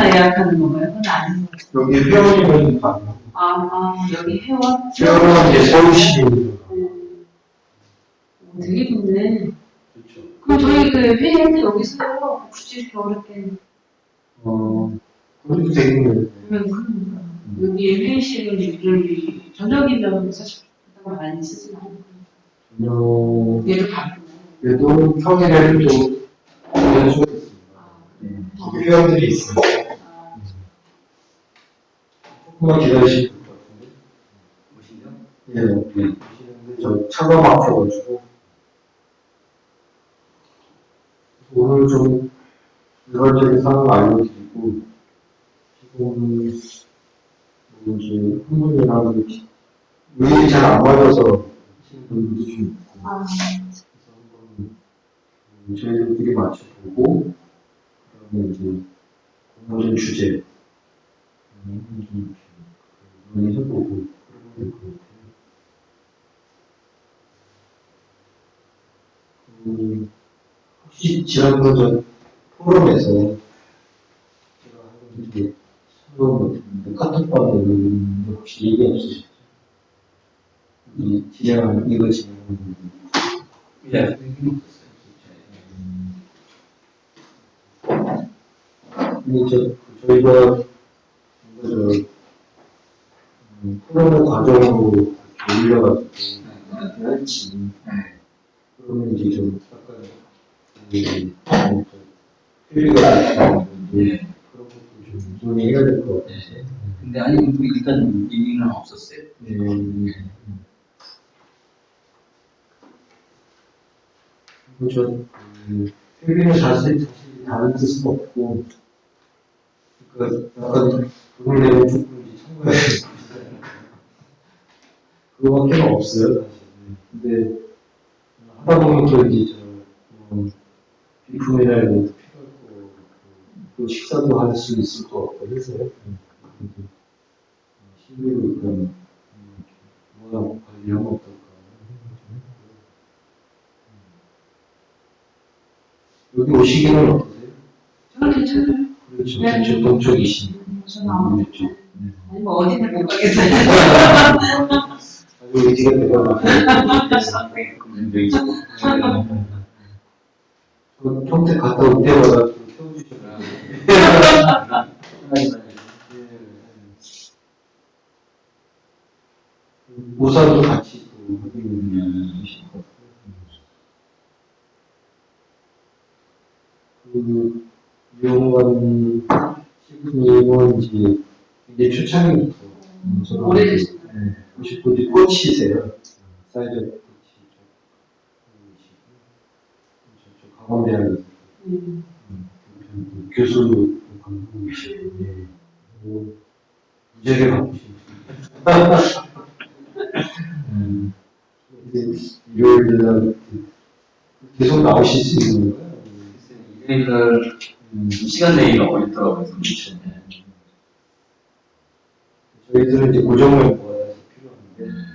아무나 예약하는 건가요? 그건 아닌 거죠. 여기 회원이면 가능하고. 여기 회원? 회원은 이제 서울시민. 되게 좋네. 그렇죠. 그럼 저희 그 회의할 때 여기서요. 굳이 이렇게 어렵게. 그래도 되겠네요. 여기 회의실은 여기 저녁이면 사실 많이 쓰진 않고. 얘도 바쁘고. 그래도 평일에는 좀 그런 수가 있습니다. 회원들이 있으니까. 조금만 기다리시면 될 것 같은데. 오시죠? 예. 오시는데 저 차가 막혀가지고. 오늘 좀 일괄적인 상황 알려드리고, 지금 이제 한분이랑 의견이 잘 안 맞아서 하시는 분들도 좀 있고, 그래서 한번 저희들끼리 맞춰보고, 그다음에 이제 공모전 주제 좀 논의해보고 그러면 될 것 같아요. 혹시 지난번 전 포럼에서 제가 한번 이렇게 서로 카톡방에 혹시 얘기 없으셨죠? 이 진행하는 이거 진행하는 예. 저희가 프로그램 과정으로 올려가지고 할지 그러면 이제 좀 약간 효리가 있는데 그런 것도 좀 논의해야 될 것 같아요. 근데 아니 우리 일단 얘기는 없었어요. 그렇죠. 효리는 사실 다른 뜻은 없고 그러니까 약간 돈을 내고 조금 참고해야 되는 그거밖에 없어요. 사실. 근데 하다 보면 또 이제 비품이라는 필요할 거, 또 식사도 할 수 있을 것 같고 해서요. 실내로 일단 뭐하고 관리하면 어떨까. 여기 오시기는 어떠세요? 저는 괜찮아요. 그렇죠. 저 동쪽이시니까. 저는 아무것도. 아니, 뭐, 어디는 못 가겠어요. 아주 의지가 대단하고. 평택 갔다 올 때마다 태워주셔가지고. 우산도 같이 또 계신 것 같아요. 이용관 셰프님은 이제 초창기부터 오래되신 보시고 꽃이세요. 사이즈 꽃이 저쪽 강원대학에서 교수 관계이시고 무지하게 바쁘시고 일요일날 계속 나오실 수 있는 건가요? 일요일날 시간 내기가 어렵더라고요. 저희들은 이제 고정을 모아서 필요한데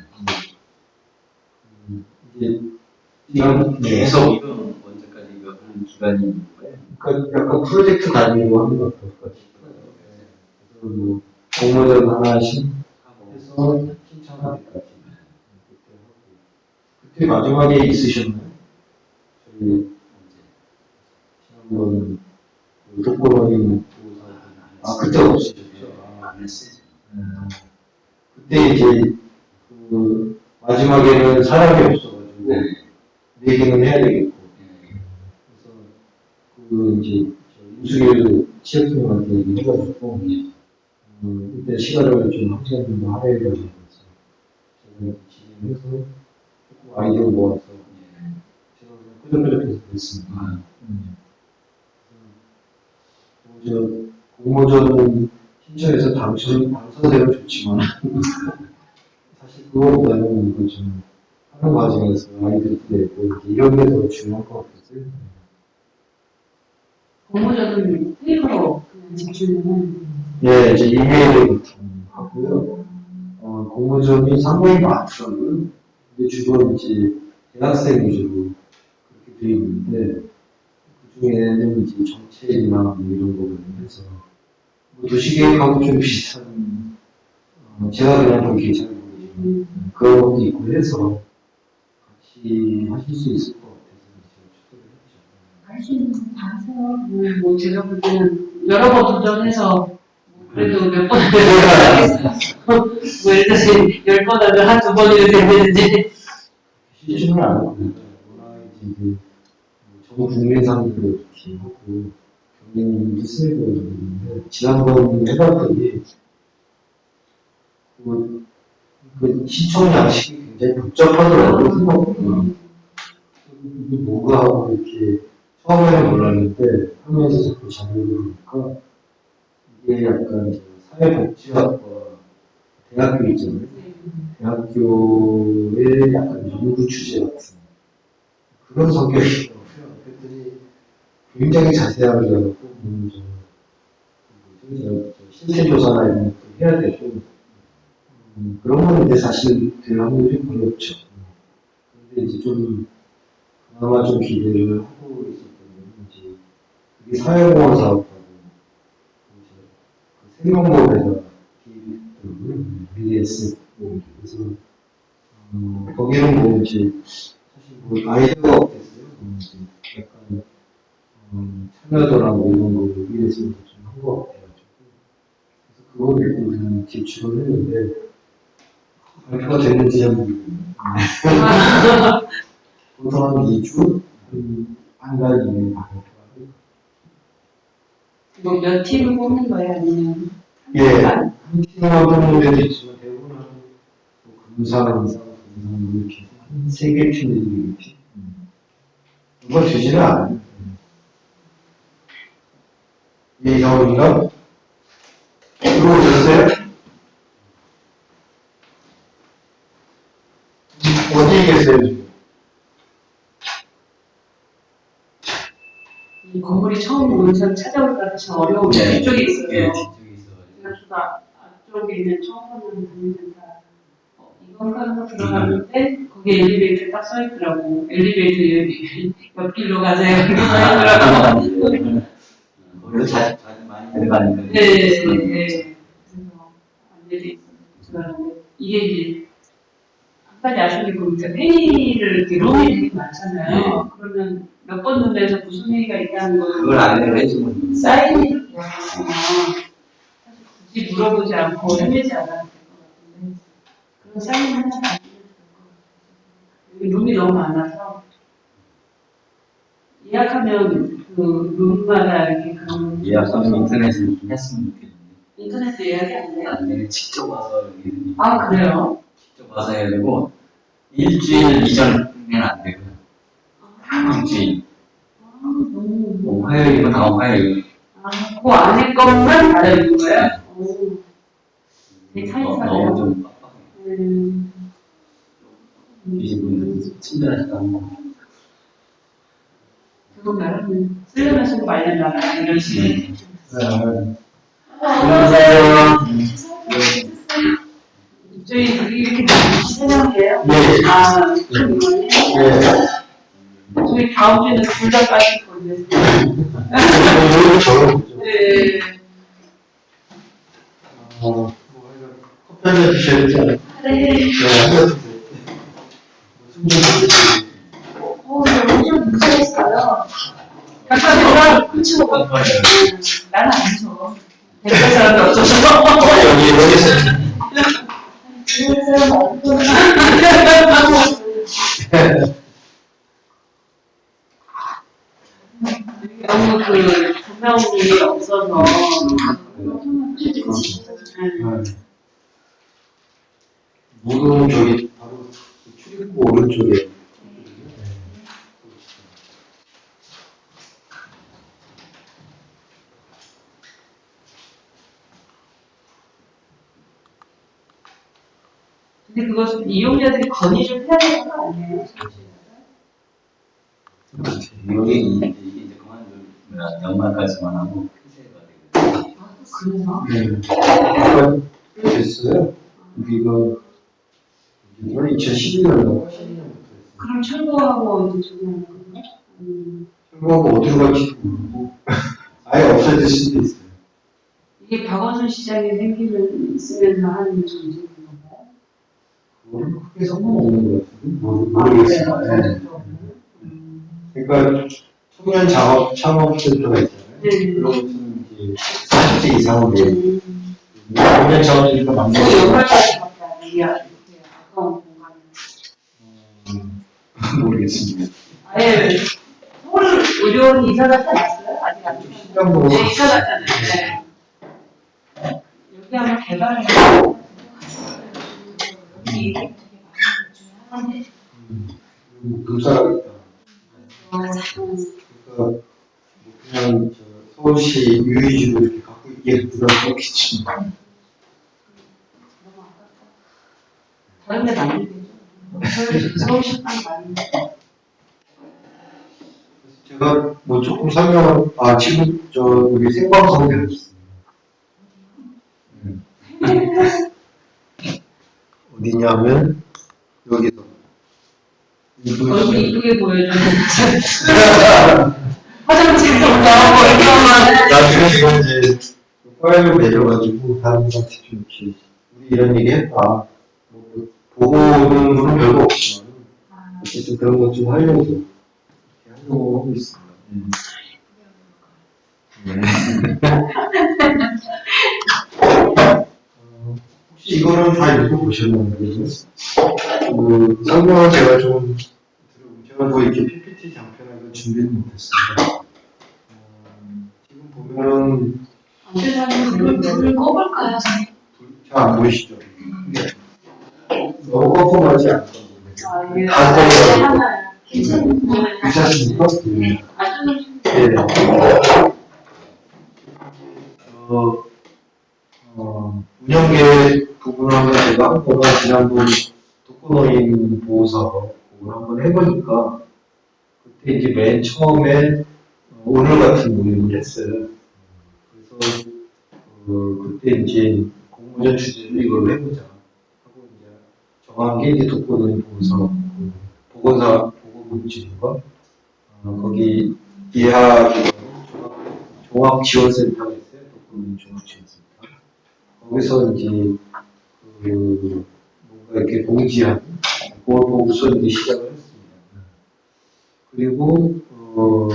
이제 이런 계속 이거 언제까지 이거 하는 기간이 있는 거예요? 그러니까 약간 프로젝트 단위로 하는 것 같아요. 그래서 뭐 공모전 하나씩 해서 신청할 때까지 그때 마지막에 있으셨나요? 저희 지난번 독거노인 그때 없으셨죠? 안 했어요. 그때 이제 그 마지막에는 사람이 없어가지고 내기는 해야 되겠고 그래서 그 이제 윤수길 치어팀한테 얘기해가지고 그때 시간을 좀 학생들도 할애해 가지고 제가 진행해서 조금 아이디어 모아서 제가 그냥 끄적끄적해서 됐습니다. 저 공모전 신청해서 당선되면 좋지만 사실 그거보다는 이거 좀 하는 과정에서 아이들한테 이런 게 더 중요한 것 같아요. 공모전은 페이퍼로 제출하는. 예, 이제 이메일을 하고요. 공모전이 상당히 많더라고요. 근데 주로 이제 대학생 위주로 그렇게 되어 있는데 그 중에는 이제 정책이나 뭐 이런 거 관련해서 뭐 도시계획하고 좀 비슷한, 제가 그냥 보기에 잘 모르지만, 그런 것도 있고 해서 같이 하실 수 있을 것 같아서 제가 추천을 했죠. 할 수 있는 건 다 하세요. 뭐 제가 볼 때는 여러 번 도전해서 뭐 그래도 몇 번 하겠어요. 뭐 예를 들어서 10번 하면 한두 번이나 되는지. 실증을 안 하고, 워낙 이제 전 국민 상대로 이렇게 하고, 경쟁률도 세고 있는데, 지난번 해봤더니, 그 시청 양식이 굉장히 복잡하더라고요, 생각보다. 이게 뭐가 하고 이렇게 처음에는 몰랐는데 하면서 자꾸 자료를 보니까 이게 약간 사회복지학과 대학교 있잖아요. 대학교의 약간 연구 주제 같은 그런 성격이더라고요. 그랬더니 굉장히 자세하게 하고 실태 조사나 이런 것도 해야 되고 그런 건 이제 사실 될 확률이 거의 없죠. 근데 이제 좀 그나마 좀 기대를 하고 있었던 건 이제 그게 사회공헌 사업하고 이제 그 생명보험에다가 기입했더라고요. BS. 그래서 거기는 뭐 이제 사실 뭐 아이디어가 없겠어요. 이제 약간 참여도나 뭐 이런 거 위해서 좀 한 것 같아가지고 그래서 그거 믿고 그냥 제출을 했는데 발표가 됐는지 잘 모르겠네요. 보통 한 2주? 한 달 이내에 다 발표가 뭐 몇 팀을 뽑는 거예요? 아니면? 예, 한 팀만 뽑는 데도 있지만 대부분 뭐 금상, 이렇게 한 3개 팀, 이렇게. 그건 되지는 않아요. 예, 여기가 들어오셨어요? 어디에 계세요, 지금? 이 건물이 처음 오면서 찾아올까 참 어려운 게 뒤쪽에 있어요. 예, 뒤쪽에 있어가지고. 그래서 앞쪽에 있는 처음 오는 분들다 이건가 하고 들어갔는데 거기 엘리베이터 딱 써있더라고. 엘리베이터 옆길로 가세요. 거기서 자주 많이 들어가니까. 네, 네, 네. 그래서 안내돼 있었는데 이게 이제 한 가지 아쉬운 게 보니까 회의를 이렇게 룸이 되게 많잖아요. 그러면 몇 번 눈에서 무슨 회의가 있다는 그걸 걸 안내를 해주면. 사인이 있구나. 굳이 물어보지 않고 헤매지 않아도 될 것 같은데 그런 사인 하나 받으면 좋을 것 같아요. 여기 룸이 너무 많아서 예약하면 그 룸마다 이렇게 그런 예약하면 인터넷을 좀 했으면 좋겠는데. 인터넷 예약이 안 돼요? 안내 직접 와서 여기. 아 그래요? 직접 와서 해야 되고, 일주일 이전에는 안 되고요. 일주일. 너무 뭐 화요일이고 다음 화요일. 그 안에 것만 받아주는 거예요? 오. 되게 차이차네요. 너무 좀 빡빡해요. 이분들 친절하시다는 거. 그건 나름 쓸려나시고 말려나라 이런 식의 안녕하세요. 저희 이렇게 세 명이에요? 네. 아, 그럼 이거는 예. 저희 다음 주에는 둘 다 빠질 건데. 네. 커피 한잔 드셔야 되지 않아요? 네. 요즘 무서웠어요. 약간 저랑 훔치고 나는 안 무서워. 대표할 사람도 없어서. 여기서. 그래서 없구나. 너무 그 조명이 없어서 무등 저기 바로 출입구 오른쪽에. 근데 그것은 이용자들이 건의 좀 해야 되는 거 아니에요? 이게 이제 그만둘 연말까지만 하고 폐쇄가 되거든요. 그래요? 네. 됐어요. 우리가 2012년인가 12년부터 했어요. 그럼 철거하고 이제 조명하는 건가? 철거하고 어디로 갈지도 모르고 아예 없어질 수도 있어요. 이게 박원순 시장이 생기면서 하는 정책인 건가요? 그거는 크게 상관없는 것 같은데 모르겠습니다. 네. 그러니까 청년 창업센터가 있잖아요. 그런 것은 이제 40대 이상은 돼요. 청년 창업센터 만들고 연말까지밖에 안 해요. 아까운 공간. 모르겠습니다. 아예 서울 의료원 이사 갔다 왔어요? 아직 안 갔어요? 신장도 네, 이사 갔잖아요. 네. 여기 아마 개발해요. 여기 되게 많은 교사가 있다. 그러니까 뭐 그냥 서울시 유의지로 이렇게 갖고 있기에 부담스럽겠지만 다른 데 많이 되죠. 서울 식당 많이 되죠. 제가 뭐 조금 지금 여기 생방송 되고 있습니다. 어디냐면 여기서 얼굴 이쁘게 보여주는 화장실도 나오고 이렇게만 나중에 이제 파일로 내려가지고 다른한테 좀 이렇게 우리 이런 얘기 했다. 뭐 보고 오는 분은 별거 없지만 어쨌든 그런 것 좀 하려고 하고 있습니다. 혹시 이거는 다 읽어보셨나요? 설명을 제가 뭐 이렇게 PPT 장편하게 준비를 못했습니다. 지금 보면은 안되면 불을 꺼볼까요? 잘 안 보이시죠? 너무 컴컴하지 않던 아, 예. 다 괜찮아요. 괜찮습니까? 아주 네. 운영계획 부분을 한번 제가 한 거는 지난번 독거노인 보호사업을 한번 해보니까 그때 이제 맨 처음에 오늘 같은 모임을 했어요. 그래서 그때 이제 공모전 주제로 이걸 해보자 하고 이제 정한 게 이제 독거노인 보호사업 보건복지부가 거기 이하 종합지원센터가 있어요. 독거노인 종합지원센터. 거기서 이제 뭔가 이렇게 공지한 그걸 보고서 이제 시작을 했습니다. 그리고 뭐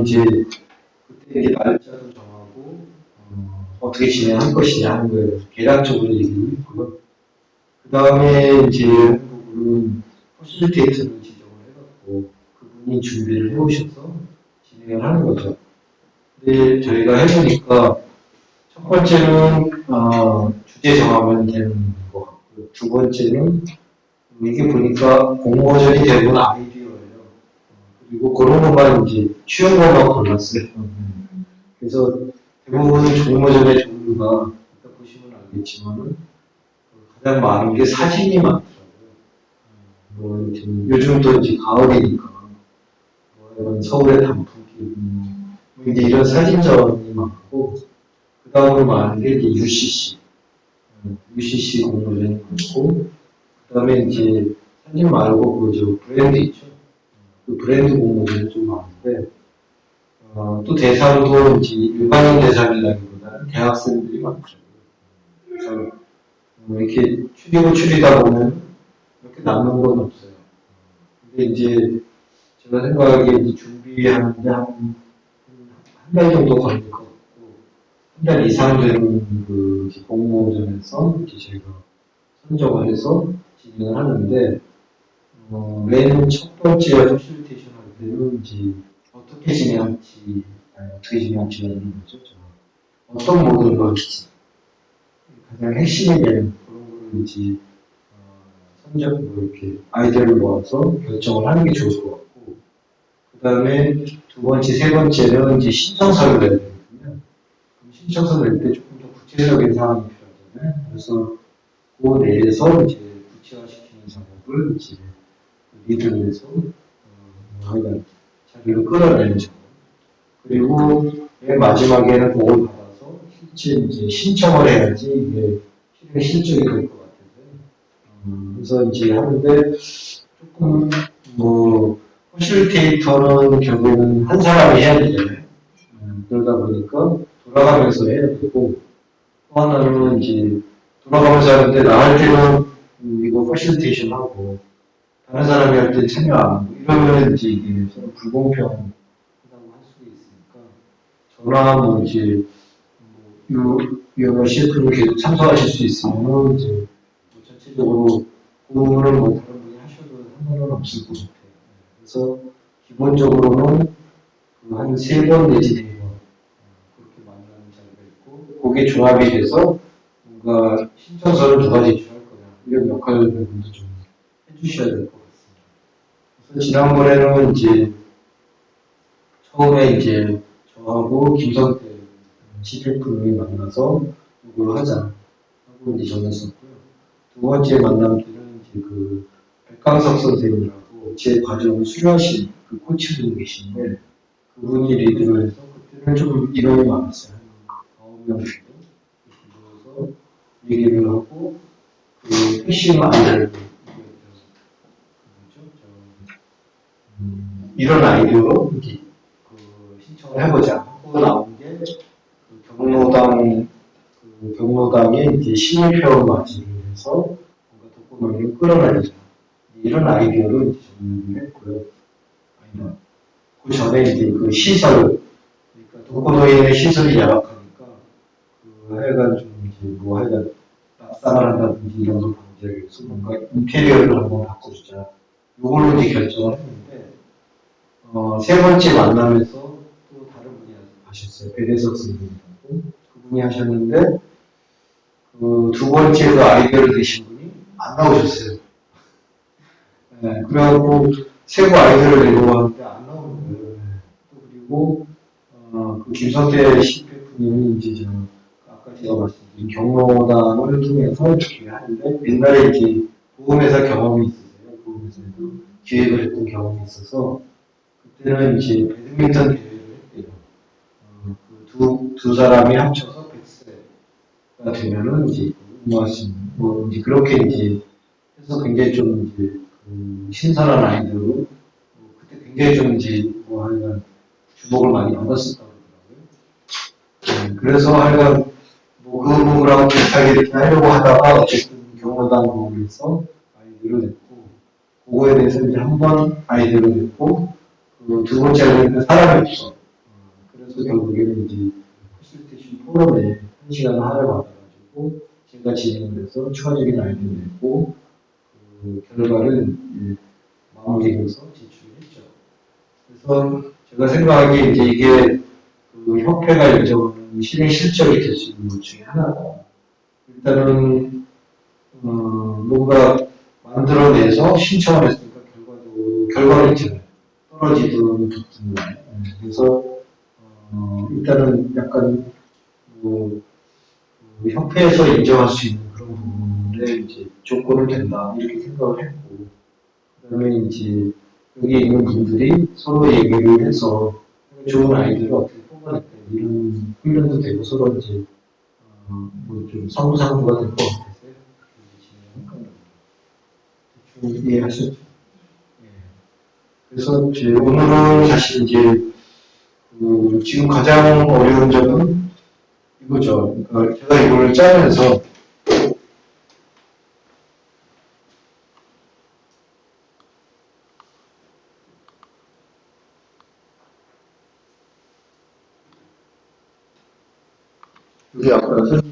이제 그때 이제 날짜도 정하고 어떻게 진행할 것이냐 하는 거예요. 계략적으로 얘기를 했고요. 그 다음에 이제 한국은 퍼실리테이터를 지정을 해갖고 그분이 준비를 해오셔서 진행을 하는 거죠. 근데 저희가 해보니까 첫 번째는 주제 정하면 되는 것 같고요. 두 번째는 이게 보니까 공모전이 대부분 아이디어예요. 그리고 그런 것만 이제 쉬운 것만 골랐어요. 그래서 대부분 공모전의 종류가 이따 보시면 알겠지만은 가장 많은 게 사진이 많더라고요. 뭐 요즘 또 이제 가을이니까 뭐 서울의 단풍길 뭐 이제 이런 사진전이 많고 그 다음으로 많은 게 이제 UCC 공모전이 많고 그 다음에 이제 사진 말고 그 브랜드 있죠. 그 브랜드 공모전이 좀 많은데 또 대상도 이제 일반인 대상이라기보다는 대학생들이 많더라고요. 그래서 이렇게 추리다 보면 이렇게 남는 건 없어요. 근데 이제 제가 생각하기에 이제 준비하는데 한 달 정도 걸릴 것 같고 한 달 이상 되는 그 공모전에서 이제 제가 선정을 해서 진행을 하는데 맨 첫 번째 퍼실리테이션 할 때는 이제 어떻게 진행할지라는 거죠. 어떤 모델을 할지 가장 핵심이 되는 그런 거를 이제 선정으로 이렇게 아이디어를 모아서 결정을 하는 게 좋을 것 같고 그 다음에 두 번째, 세 번째는 이제 신청서를 내야 되거든요. 그럼 신청서 낼 때 조금 더 구체적인 사항이 필요하잖아요. 그래서 그 내에서 이제 구체화시키는 작업을 이제 리드를 해서 자기를 끌어내는 작업. 그리고 맨 마지막에는 그걸 받아서 실제 이제 신청을 해야지 이게 실적이 될 것 같아요. 그래서 이제 하는데 조금 뭐 퍼실리테이터는 결국에는 한 사람이 해야 되잖아요. 그러다 보니까 돌아가면서 해야 되고 또 하나는 이제 돌아가면서 하는데 나 할 때는 이거 퍼실테이션 하고 다른 사람이 할 때 참여 안 하고 이러면 이제 이게 서로 불공평하다고 할 수가 있으니까 저나 뭐 이제 여러 CF를 계속 참석하실 수 있으면 이제 뭐 전체적으로 그 부분은 뭐 다른 분이 하셔도 상관은 없을 것 같아요. 그래서 기본적으로는 한 3번 내지 4번 그렇게 만나는 자리가 있고 그게 조합이 돼서 뭔가 신청서를 누가 제출할 거냐 이런 역할 부분도 좀 해주셔야 될 것 같습니다. 그래서 지난번에는 이제 처음에 이제 저하고 김성태 CF분이 만나서 이걸 하자 하고 이제 정했었고요. 두 번째 만남 때는 이제 그 백강석 선생님이라고 제 과정을 수료하신 그 코치분이 계신데 그분이 리드를 해서 그때는 좀 인원이 많았어요. 한 9명 정도 모여서 얘기를 하고 그 패싱 아이디어를 이런 아이디어로 이제 그 신청을 해보자 하고 나온 게 그 경로당의 이제 시민표 맞이를 해서 뭔가 독거노인을 끌어내자 이런 아이디어로 이제 정리를 했고요. 그 전에 이제 그 시설, 그러니까 독거노인의 시설이 열악하니까 그 하여간 좀 이제 뭐 하여간 낙상을 한다든지 이런 걸 방지하기 위해서 뭔가 인테리어를 한번 바꿔주자. 요걸로 이제 결정을 했는데 세 번째 만남에서 또 다른 분이 하셨어요. 배대석 선생님이라고 그분이 하셨는데 그 두 번째 그 아이디어를 내신 분이 안 나오셨어요. 네, 그래갖고 세부 아이디어를 내려고 하는데 안 나오는 거예요. 네. 또 그리고 그 김성태 CPF님이 이제 저 아까 제가 말씀드린 경로당을 통해서 이렇게 하는데 옛날에 이제 보험회사 경험이 있으세요. 보험회사에서 기획을 했던 경험이 있어서 그때는 이제 배드민턴 대회를 했대요. 두 사람이 합쳐서 100세가 되면은 이제 운동하신 뭐 이제 그렇게 이제 해서 굉장히 좀 이제 신선한 아이디어로 그때 굉장히 좀 이제 뭐 하여간 주목을 많이 받았었다고 하더라고요. 그래서 하여간 뭐 그 부분하고 비슷하게 이렇게 하려고 하다가 어쨌든 경로당 부분에서 아이디어를 냈고 그거에 대해서 이제 한 번 아이디어를 냈고 그 두 번째는 사람이 없어. 그래서 결국에는 이제 퍼실테이션 포럼에 1시간을 할애받아가지고 제가 진행을 해서 추가적인 아이디어를 냈고 그 결과를 마무리해서 제출했죠. 그래서 제가 생각하기에 이제 이게 그 협회가 인정하는 실행 실적이 될 수 있는 것 중에 하나다. 일단은 뭔가 만들어내서 신청을 했으니까 결과는 있잖아요. 떨어지든 붙든 간에. 그래서 일단은 약간 그 협회에서 인정할 수 있는 그런 부분에 이제 조건을 된다 이렇게 생각을 했고 그다음에 이제 여기 있는 분들이 서로 얘기를 해서 좋은 아이디어를 어떻게 뽑아낼까 이런 훈련도 되고 서로 이제 뭐 좀 상부상부가 될 것 같아서 진행한 겁니다. 대충 이해하셨죠? 예. 그래서 이제 오늘은 사실 이제 지금 가장 어려운 점은 이거죠. 그러니까 제가 이걸 짜면서 여기 아까 설명드린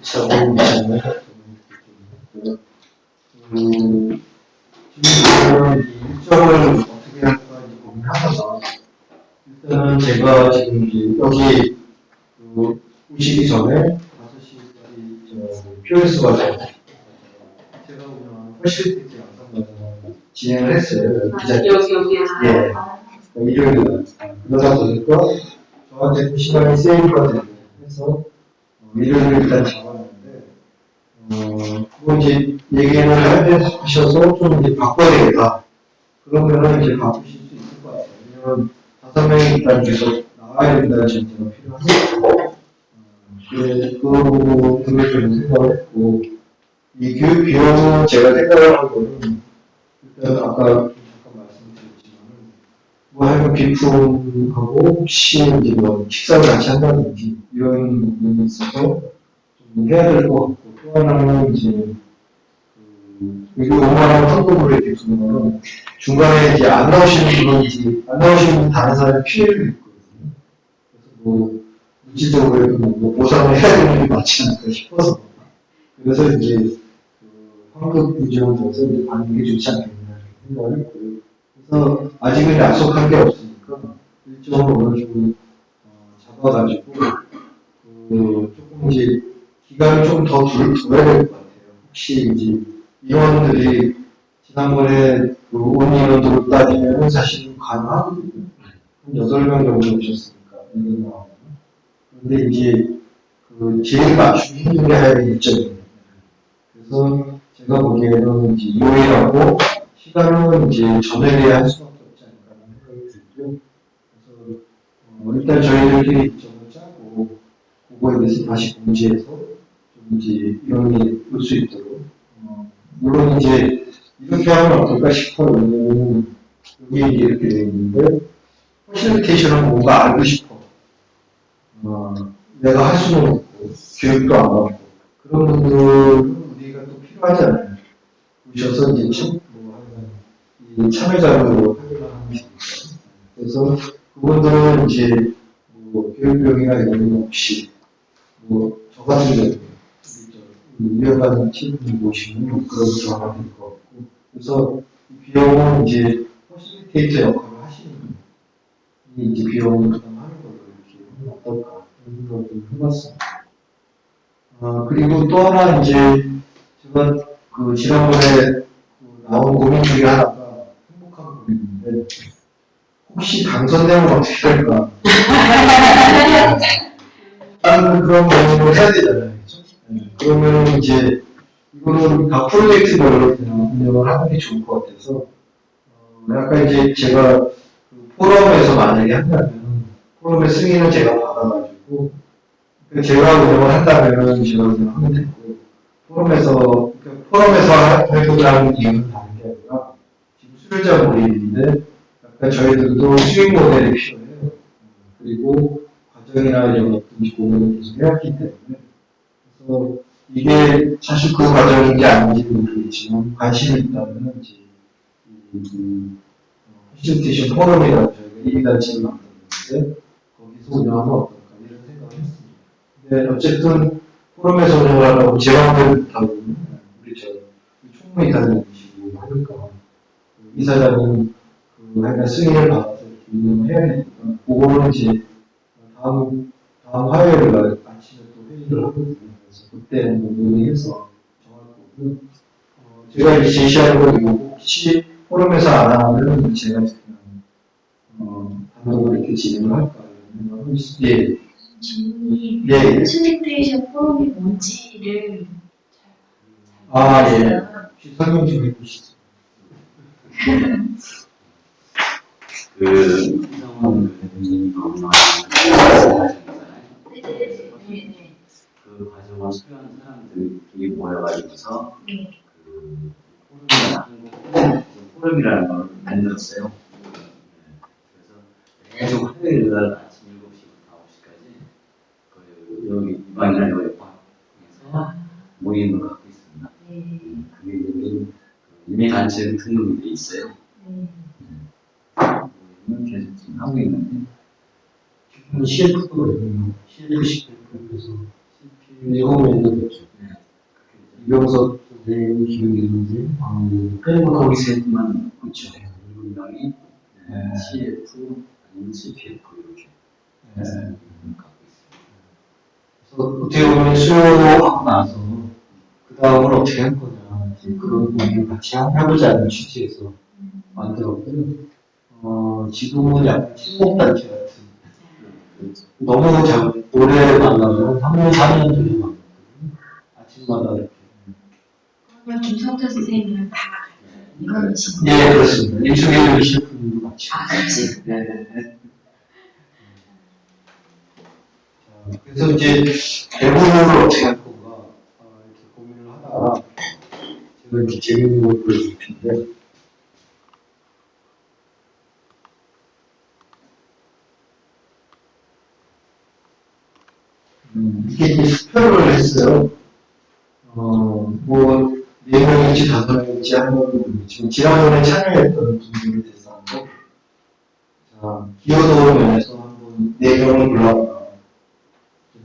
1차 모임이잖아요. 지금 일정을 어떻게 할까 이제 고민하다가 일단은 제가 지금 이제 여기 오시기 전에 5시까지 POS 과정 제가 운영하는 퍼실리티 양성 과정을 진행을 했어요. 여기 예. 일요일날 그러다 보니까 저한테 그 시간이 세이브가 되고 해서 일요일을 일단 잡았는데 그거 이제 얘기를 하셔서 좀 이제 바꿔야 되겠다. 그러면은 이제 바꾸실 수 있을 것 같아요. 왜냐면 5명이 일단 계속 나와야 된다는 전제가 필요하고 그 부분을 좀 생각을 했고 이 교육 비용은 제가 생각을 한 거는 일단 아까 잠깐 말씀드렸지만은 뭐 한 작은 비품하고 혹시 이제 뭐 식사를 같이 한다든지 이런 부분이 있어서 좀 해야 될 것 같고 또 하나는 이제 이거 5만 원 환급으로 이렇게 주는 거는 중간에 이제 안 나오시는 분인지 안 나오시는 분 다른 사람이 피해를 입거든요. 그래서 뭐 물질적으로 뭐 보상을 해야 되는 게 맞지 않을까 싶어서 그래서 이제 환급 규정을 둬서 이제 받는 게 좋지 않겠냐 생각을 했고요. 그래서 아직은 약속한 게 없으니까 일정을 어느 정도 잡아가지고 조금 이제 기간을 좀 더 둬야 될 것 같아요. 혹시 이제 인원들이 지난번에 온 인원으로 따지면 사실은 가능하거든요. 한 8명 정도 오셨으니까 1년 나오면. 그런데 이제 제일 맞추기 힘든 게 하얀 일정이에요. 그래서 제가 보기에는 이제 2호일하고 시간은 이제 저녁에 할 수밖에 없지 않을까 하는 생각이 들고요. 그래서 일단 저희들끼리 일정을 짜고 그거에 대해서 다시 공지해서 좀 이제 인원이 올 수 있도록 물론 이제 이렇게 하면 어떨까 싶어요. 왜냐면 여기 이제 이렇게 되어 있는데 퍼실리테이션은 뭔가 알고 싶어. 내가 할 수는 없고 교육도 안 받고 그런 분들은 우리가 또 필요하잖아요. 오셔서 이제 이 참여자로 하기로 하는 거니까. 그래서 그분들은 이제 뭐 교육병이나 이런 거 없이 저 같은 경우 유명한 친구들 모시면 그런 경우가 될 것 같고 그래서 이 비용은 이제 퍼실리테이터 역할을 하시는 분이 이제 비용을 부담하는 걸로 이렇게 하면 어떨까 이런 생각을 좀 해봤습니다. 그리고 또 하나 이제 제가 지난번에 나온 고민 중에 하나가 행복한 고민인데 혹시 당선되면 어떻게 할까? 그런 고민을 해야 되잖아요. 그렇죠? 그러면 이제 이거는 다 프로젝트별로 그냥 운영을 하는 게 좋을 것 같아서 약간 이제 제가 포럼에서 만약에 한다면 포럼의 승인을 제가 받아가지고 제가 운영을 한다면 제가 운영하면 되고 포럼에서 해보자는 이유는 다른 게 아니라 지금 수요자 모임인데 약간 저희들도 수익 모델이 필요해요. 그리고 과정이나 이런 것들이 고민을 계속 해왔기 때문에 그래서 이게 사실 그 과정인지 아닌지는 모르겠지만 관심이 있다면 이제 퍼실리테이션 포럼이라고 저희가 1단체를 만들었는데 거기서 운영하면 어떨까 이런 생각을 했습니다. 근데 어쨌든 포럼에서 운영을 하려고 제 마음대로 못하고 우리 총무이사님이시고 하니까 이사장님 하여간 승인을 받아서 운영을 해야 되니까 그거는 이제 다음 화요일 날 아침에 또 회의를 하거든요. 그래서 그때 논의해서 정할 거고요. 제가 이제 제시하는 건 이거 혹시 포럼에서 안 하면 제가 단독으로 이렇게 진행을 할까 이런 생각을 있습니다. 예. 질문이 네. 퍼실리테이션 포럼이 뭔지를 예. 혹시 설명 좀 해주시죠. 이성원 교수님이 운영하는 네네. 그 과정을 수료하는 사람들이 모여가지고서 네. 포럼이라는 걸 만들었어요. 그래서 계속 화요일 날 아침 7시부터 9시까지 여기 이방이나 여기 방에서 모임을 갖고 있습니다. 그게 이제 이미 단체 등록이 돼 있어요. 모임을 계속 지금 하고 있는데 CF도 있네요. CF식 대표에서 일곱명도 됐죠. 이병석 선생님, 김기준 선생님, 그리고 거기 세 분만 있죠. 7명이 CF 아니면 CPF 이렇게 갖고 있습니다. 그래서 어떻게 보면 수료하고 나서 그 다음을 어떻게 할 거냐 이제 그런 고민을 같이 해보자는 취지에서 만들었고요. 지금은 약간 친목단체 같은 너무 오래 만나면 3년, 4년 정도 만나거든요. 아침마다 이렇게. 그러면 김성태 선생님은 다 이거는 예, 그렇습니다. 임수경 셰프님도 같이. 같이. 네. 그래서 이제 대본을 어떻게 할 건가 이렇게 고민을 하다가 제가 이제 재밌는 걸 보여줄 텐데 이게 이제 투표를 했어요. 뭐, 4명인지 5명인지 한 번, 지금 지난번에 참여했던 분들을 대상으로, 자, 기여도 면에서 한번 4명을 골라봐.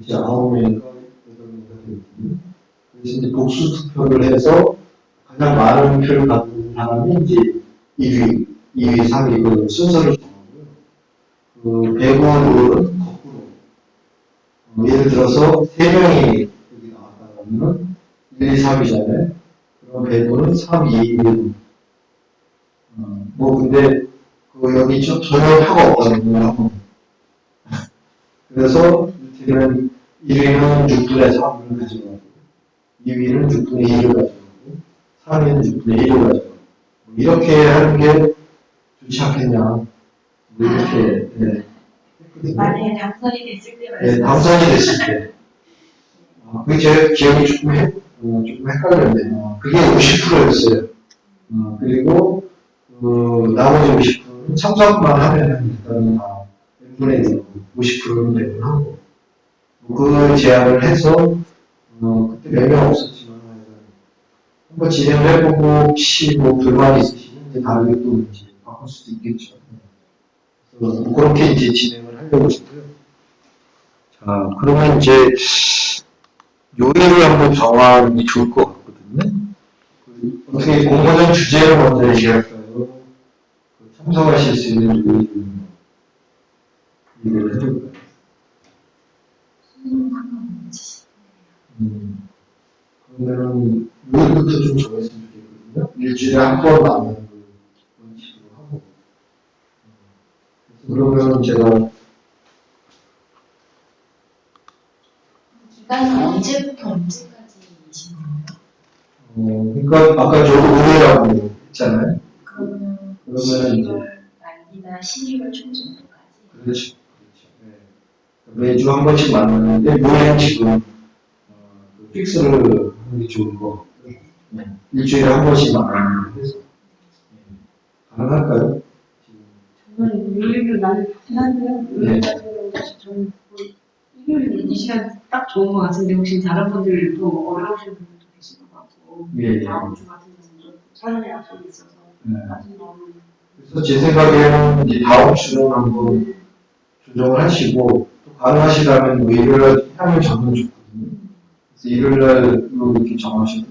이제 9명인가 8명인가 되거든요. 그래서 이제 복수 투표를 해서 가장 많은 표를 받은 사람이 이제 1위, 2위, 3위 그 순서를 정하고요. 그 배구는 거꾸로. 예를 들어서 3명이 여기 나왔다면 1, 2, 3이잖아요. 그럼 배구는 3, 2, 1. 뭐 근데 그 여기 전혀 표가 없거든요. 그래서 이를테면 1위는 6분의 3을 가져가고 2위는 6분의 2를 가져가고 3위는 6분의 1을 가져가고 이렇게 하는 게 좋지 않겠냐. 뭐 이렇게 네. 했거든요. 만약에 당선이 됐을 때 네, 말씀. 당선이 됐을 때. 그게 제 기억이 조금 헷갈렸네요. 그게 50%였어요. 그리고 나머지 50%는 참석만 하면 일단 다 N분의 1, 50%는 배분을 하고 그 제안을 해서 그때 몇 명 없었지만 한번 진행을 해보고 혹시 뭐 불만이 있으시면 이제 다르게 또 이제 바꿀 수도 있겠죠. 그래서 뭐 그렇게 이제 진행을 하려고 했고요. 자, 그러면 이제 요일을 한번 정하는 게 좋을 것 같거든요. 어떻게 공모전 주제를 먼저 얘기할까요? 참석하실 수 있는 요일을 얘기를 해볼까요? 그러면 요일부터 좀 정했으면 좋겠거든요. 일주일에 한 번 만나는 걸 원칙으로 하고. 그러면 제가 기간은 언제부터 언제까지이신 거예요? 그러니까 아까 저도 올해라고 했잖아요. 그러면 그러면 12월 말기나 12월 초 정도까지. 그렇죠. 네. 매주 한 번씩 만나는데 요일은 지금 픽스를 하는 게 좋을 것 같고요. 네. 일주일에 한 번씩 만나는 해서 가능할까요? 저는 요일을 나는 좋긴 한데요. 네. 요일 같은 경우는 저는 일요일 이 시간 딱 좋은 것 같은데 혹시 다른 분들도 어려우신 분들도 계실 것 같고 예. 다음 주 같은 경우는 좀 사전에 약속이 있어서 네. 빠진 마음은 그래서 제 생각에는 이제 다음 주는 한번 조정을 하시고 또 가능하시다면 뭐 일요일날 하면 저는 좋거든요. 그래서 일요일날로 이렇게 정하셔도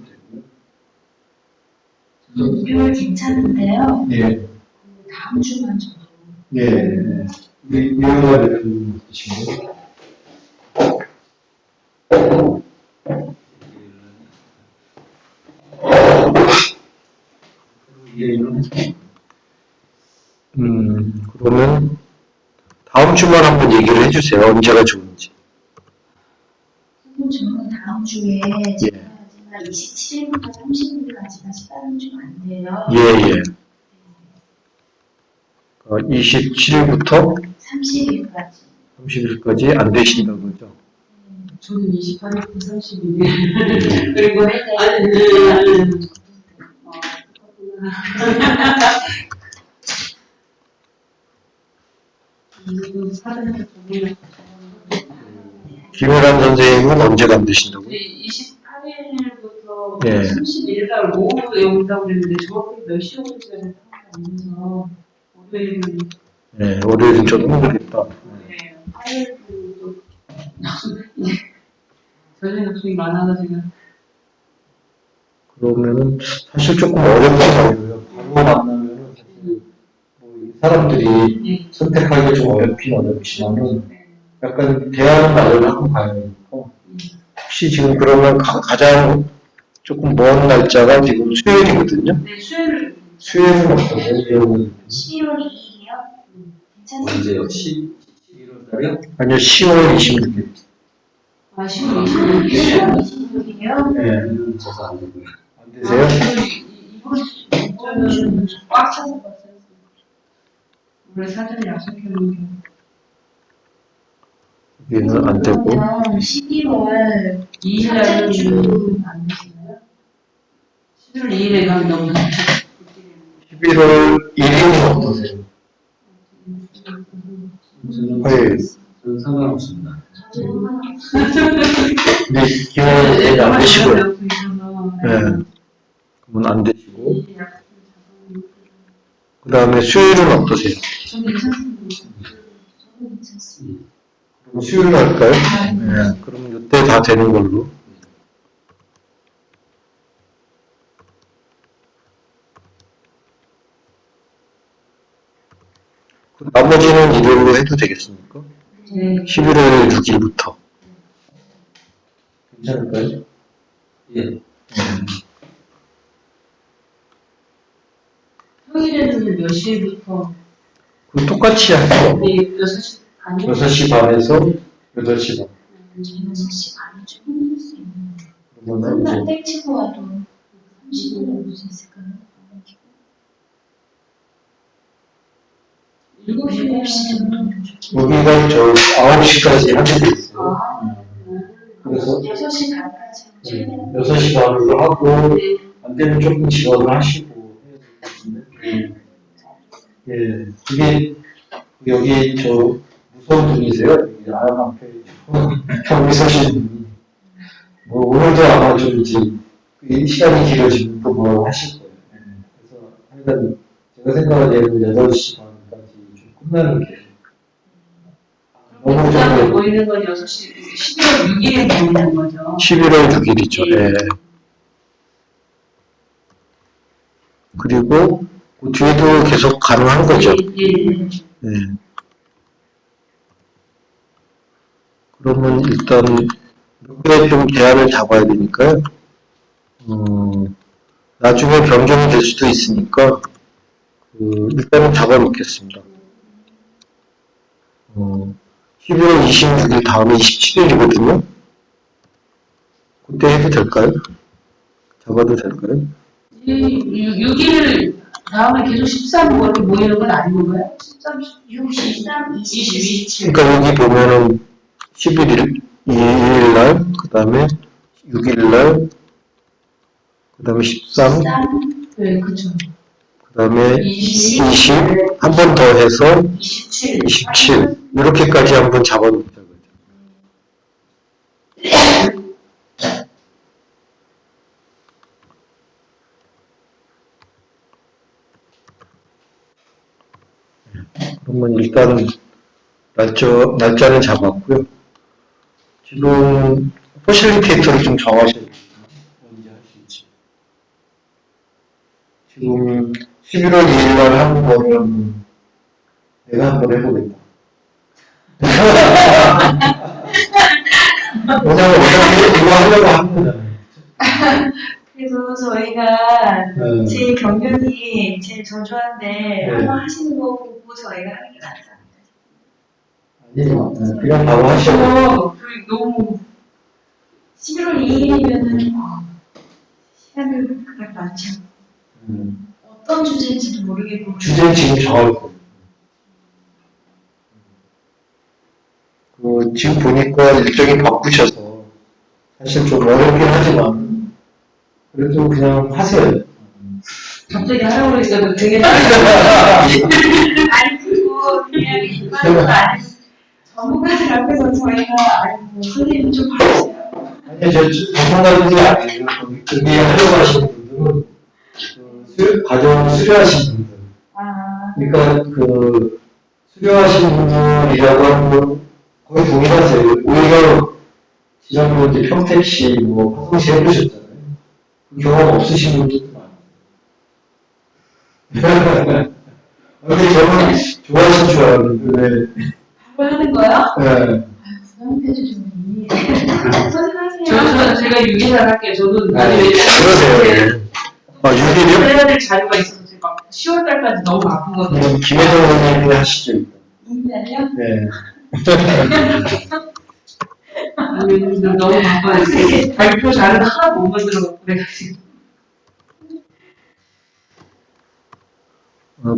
되고요. 일요일 괜찮은데요. 예. 다음 주만 정도. 예. 일요일날 이렇게 드시면 그러면 다음 주만 한번 얘기를 해주세요. 언제가 좋은지. 저는 다음 주에 제가 하지만 27일부터 30일까지가 시간이 좀 안 돼요. 예. 27일부터 30일까지. 30일까지 안 되신다는 거죠? 저는 28일부터 30일 그리고 아니 이거 사전에 정리를 김혜란 선생님은 언제가 안 되신다고요? 28일부터 네. 31일 날 오후에 온다고 그랬는데 정확히 몇 시에 올지가 생각이 안 나서 월요일은 네, 월요일은 좀 힘들겠다. 네, 화요일도 또 저녁 약속이 많아서 지금 그러면은 사실 조금 어렵긴 어려워요. 바로 만나면은 사실 뭐 사람들이 네. 선택하기가 좀 어렵긴 어렵지만은 네. 약간 대화는 마련하고 가야 되니까 혹시 지금 그러면 가장 조금 먼 날짜가 지금 수요일이거든요. 네, 수요일은 어떠세요? 12월 2일이요? 괜찮습니다. 언제요? 11월 달이요? 아니요, 10월 26일. 아, 10월 26일 26일이요? 네. 저도 안 되고요. 안 되세요? 이번은 꽉 차서 봤어요. 원래 사전에 약속했는데 여기는 안 되고. 그러면 12월 2일 첫째 날은 주안 되시나요? 11월 2일에 가면 너무 11월 1일은 어떠세요? 저는 화요일. 저는 상관없습니다. 근데 기회는 이제 안 되시고요. 네. 그러면 안 되시고. 그 다음에 수요일은 어떠세요? 좀 괜찮습니다. 저도 괜찮습니다. 그럼 수요일 할까요? 네. 그럼 이때 다 되는 걸로. 나머지는 일요일로 해도 되겠습니까? 네. 11월 6일부터. 괜찮을까요? 예. 평일에는 몇 시부터? 그럼 똑같이 하죠. 네, 6시 반. 6시 반에서 8시 반. 저희는 6시 반에 좀 힘들었어요. 그러면 끝날 이제 때 치고 와도 30분은 볼수 있을까요? 7시 정도면 좋겠네요. 여기가 저 9시까지 하게 돼 있어요. 그래서 6시 반까지 최대한 6시 반으로 하고 안 되면 조금 지원을 하시고 해야 될 것 같은데. 예, 이게 여기 저 무서운 분이세요. 여기 아야방패 경비 서신 분이. 뭐 오늘도 아마 좀 이제 이 시간이 길어지면 또 뭐 하실 거예요. 예, 그래서 하여간 제가 생각하기에는 8시 반까지 좀 끝나는 게 너무 그다음에 좀 모이는 건 6시, 11월 6일에 모이는 거죠. 11월 6일이죠. 예. 그리고 그 뒤에도 계속 가능한 거죠. 예, 예. 네. 그러면 일단 몇 개 좀 대안을 잡아야 되니까요. 나중에 변경이 될 수도 있으니까 일단은 잡아놓겠습니다. 11월 26일 다음에 27일이거든요. 그때 해도 될까요? 잡아도 될까요? 6일 다음에 계속 13일 이렇게 모이는 건 아닌 건가요? 13, 6, 13, 20, 20, 27. 그러니까 여기 보면은 11일, 2일 날, 그 다음에 6일 날, 그 다음에 13, 13, 네, 그쵸. 그 다음에 20, 20, 한 번 더 해서 27. 27, 이렇게까지 한번 잡아놓자. 그러면 일단은 날짜는 잡았고요. 지금 포실리테이터를 좀 정하셔야 돼요. 언제 하실지. 지금 11월 2일 날 하는 거는 내가 한번 해보겠다. 왜냐면 어차피 이거 하려고 하는 거잖아요. 그래서 저희가 네. 제일 경력이 제일 저조한데 한번 하시는 거 보고 저희가 하는 게 낫지 않을까. 아니, 그냥 바로 하셔도 저희 너무 11월 2일이면은 시간을 그닥 많지 않고 어떤 주제인지도 모르겠고 주제는 지금 정할 거예요. 지금 보니까 일정이 바쁘셔서 사실 좀 어렵긴 하지만 그래도 그냥 하세요. 갑자기 하라고 그러니까 되게 아니 그리고 그냥 일반으로 아니 전문가들 앞에서 저희가 아니 뭐 선생님 좀 봐주세요. 아니, 전문가들이 아니에요. 여기 하려고 하시는 분들은 과정 수료하신 분들. 아 그러니까 수료하신 분들이라고 하는 건 거의 동일하세요. 오히려 지난번 이제 평택시, 화성시 해보셨잖아요. 그 경험 없으신 분들도 많아요. 근데 저는 좋아하실 줄 알았는데, 왜? 바로 하는 거야? 네. 부담돼서 좀 선생님 제가 6일 할게요. 저도 아니, 그러세요. 6일이요? 해야 될 자료가 있어서 제가 10월달까지 너무 바쁘거든요. 그럼 김혜정 선생님이 하시죠. 인간이요? 네. 아니, 너무 바빠요. 발표 자료를 하나 못 만들어갖고 그래가지고.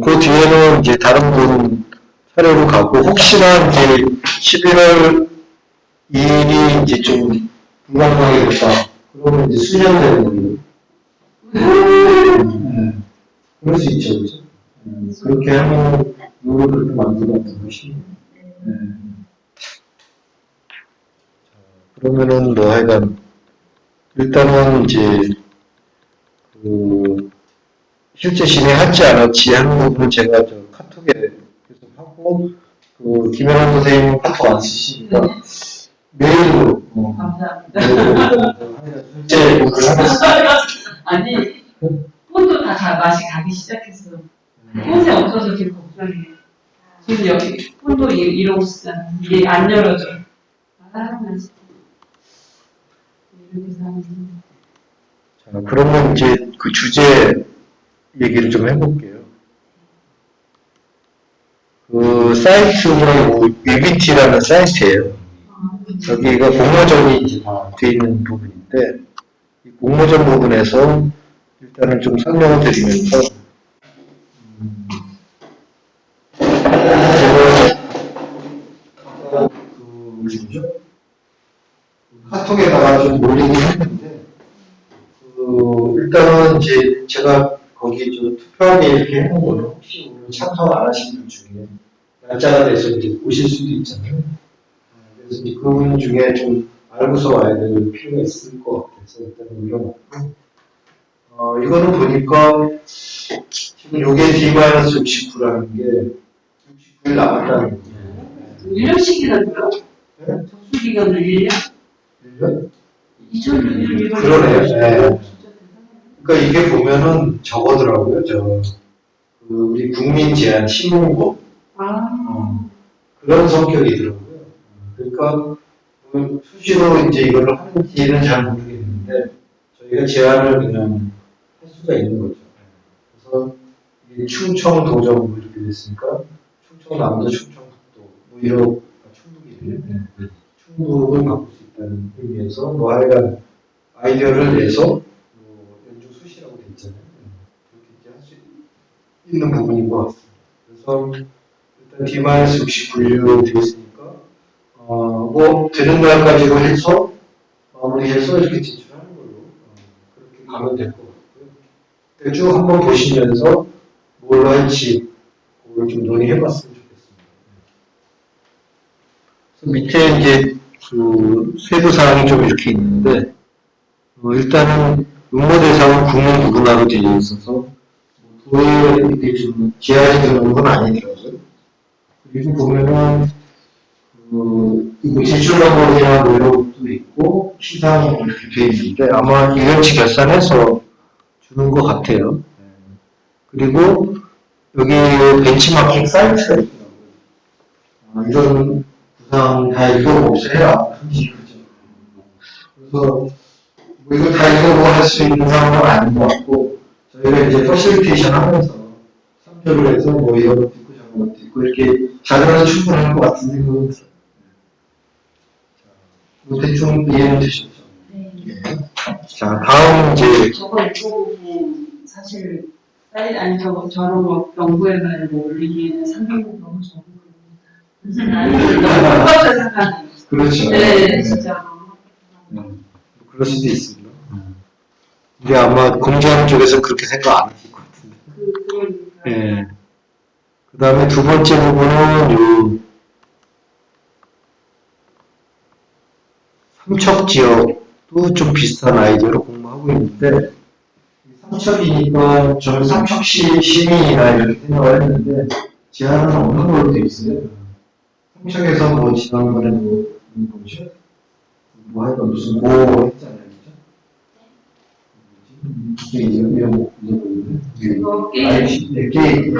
그 뒤에는 이제 다른 분 차례로 가고, 혹시나 이제 11월 2일이 이제 좀 불가능하게 됐다. 그러면 이제 수년되는 거예요. 그럴 수 있죠, 그죠? 그렇게 하면 룰을 그렇게 만들어가는 것이. 그러면은 뭐 하여간 일단은 이제 그 실제 진행할지 안 할지 하는 부분은 제가 저 카톡에 계속 하고 그 김연아 선생님은 카톡 안 쓰시니까 메일로 감사합니다. 실제 공부를 하겠습니다. 아니, 폰도 다 맛이 가기 시작했어. 폰이 없어서 지금 걱정이에요. 지금 여기 폰도 이러고 있잖아. 이게 안 열어져. 나 진짜. 이렇게 사는 자, 그러면 이제 그 주제 얘기를 좀 해볼게요. 그 사이트가 위비티라는 사이트예요. 여기가 공모전이 이제 다 돼 있는 부분인데 이 공모전 부분에서 일단은 좀 설명을 드리면서 뭐죠? 카톡에다가 좀 올리긴 했는데 일단은 이제 제가 거기 좀 투표하게 이렇게 해놓은 거는 혹시 오늘 참석 안 하신 분 중에 날짜가 돼서 이제 오실 수도 있잖아요. 그래서 이제 그분 중에 좀 알고서 와야 될 필요가 있을 것 같아서 일단 올려놓고 이거는 보니까 지금 요게 D-69라는 게 69일 남았다는 거예요. 1년씩이라고요? 네? 접수 기간을 1년? 1년? 2001년 1월. 그러네요. 네. 그러니까 이게 보면은 저거더라고요. 그 우리 국민 제한 신문법 그런 성격이더라고요. 그러니까 수시로 이제 이걸 하는지는 잘 모르겠는데 저희가 제한을 그냥 할 수가 있는 거죠. 그래서 이게 충청 도정 이렇게 됐으니까 충청남도 충청북도 뭐 이런 충북이래요. 충북을 바꿀 수 있다는 의미에서 뭐 하여간 아이디어를 내서 연중 수시라고 돼 있잖아요. 그렇게 이제 할 수 있는 부분인 것 같습니다. 그래서 일단 D-69일 되어 있으니까 뭐 되는 날까지로 해서 마무리해서 이렇게 제출하는 걸로 그렇게 가면 될 것 같고요. 쭉 한번 보시면서 뭘로 할지 그걸 좀 논의해봤으면 좋겠습니다. 그래서 밑에 이제 그 세부 사항이 좀 이렇게 있는데 일단은 응모 대상은 국민 누구나로 되어 있어서 도에 이렇게 좀 제한이 되는 건 아니더라고요. 그리고 보면은 이거 제출 방법이나 뭐 이런 것도 있고 시상이 이렇게 되어 있는데 아마 이런치 결산해서 주는 것 같아요. 그리고 여기 벤치마킹 사이트가 있더라고요. 이런 구상 다 읽어보고 해라. 그래서 뭐 이거 다 읽어보고 할 수 있는 상황은 아닌 것 같고 저희가 이제 퍼실리테이션 하면서 참조를 해서 뭐 이런 것도 있고 저런 것도 있고 이렇게 자료는 충분할 것 같은 생각은 들어요. 뭐 대충 이해는 되셨죠? 네. 예. 자, 다음 이제 저거 읽어보고 사실 사이트 아니 저런 거 연구해가지고 뭐 올리기에는 300명 너무 적은 겁니다. 너무 똑같이 생각하는. 그렇죠. 네, 진짜. 그럴 수도 있습니다. 근데 아마 공개하는 쪽에서 그렇게 생각 안 하실 것 같은데. 그러니까. 예. 그 다음에 두 번째 부분은 요 삼척 지역도 좀 비슷한 아이디어로 공부하고 있는데 삼척이니까 저는 삼척시 시민이나 이렇게 생각을 했는데 제한은 없는 걸로 돼 있어요. 삼척에서 뭐 지난번에 뭐죠? 뭐 하여간 무슨 뭐 했잖아요. 게임 이런 거 이거 게임. 네, 게임.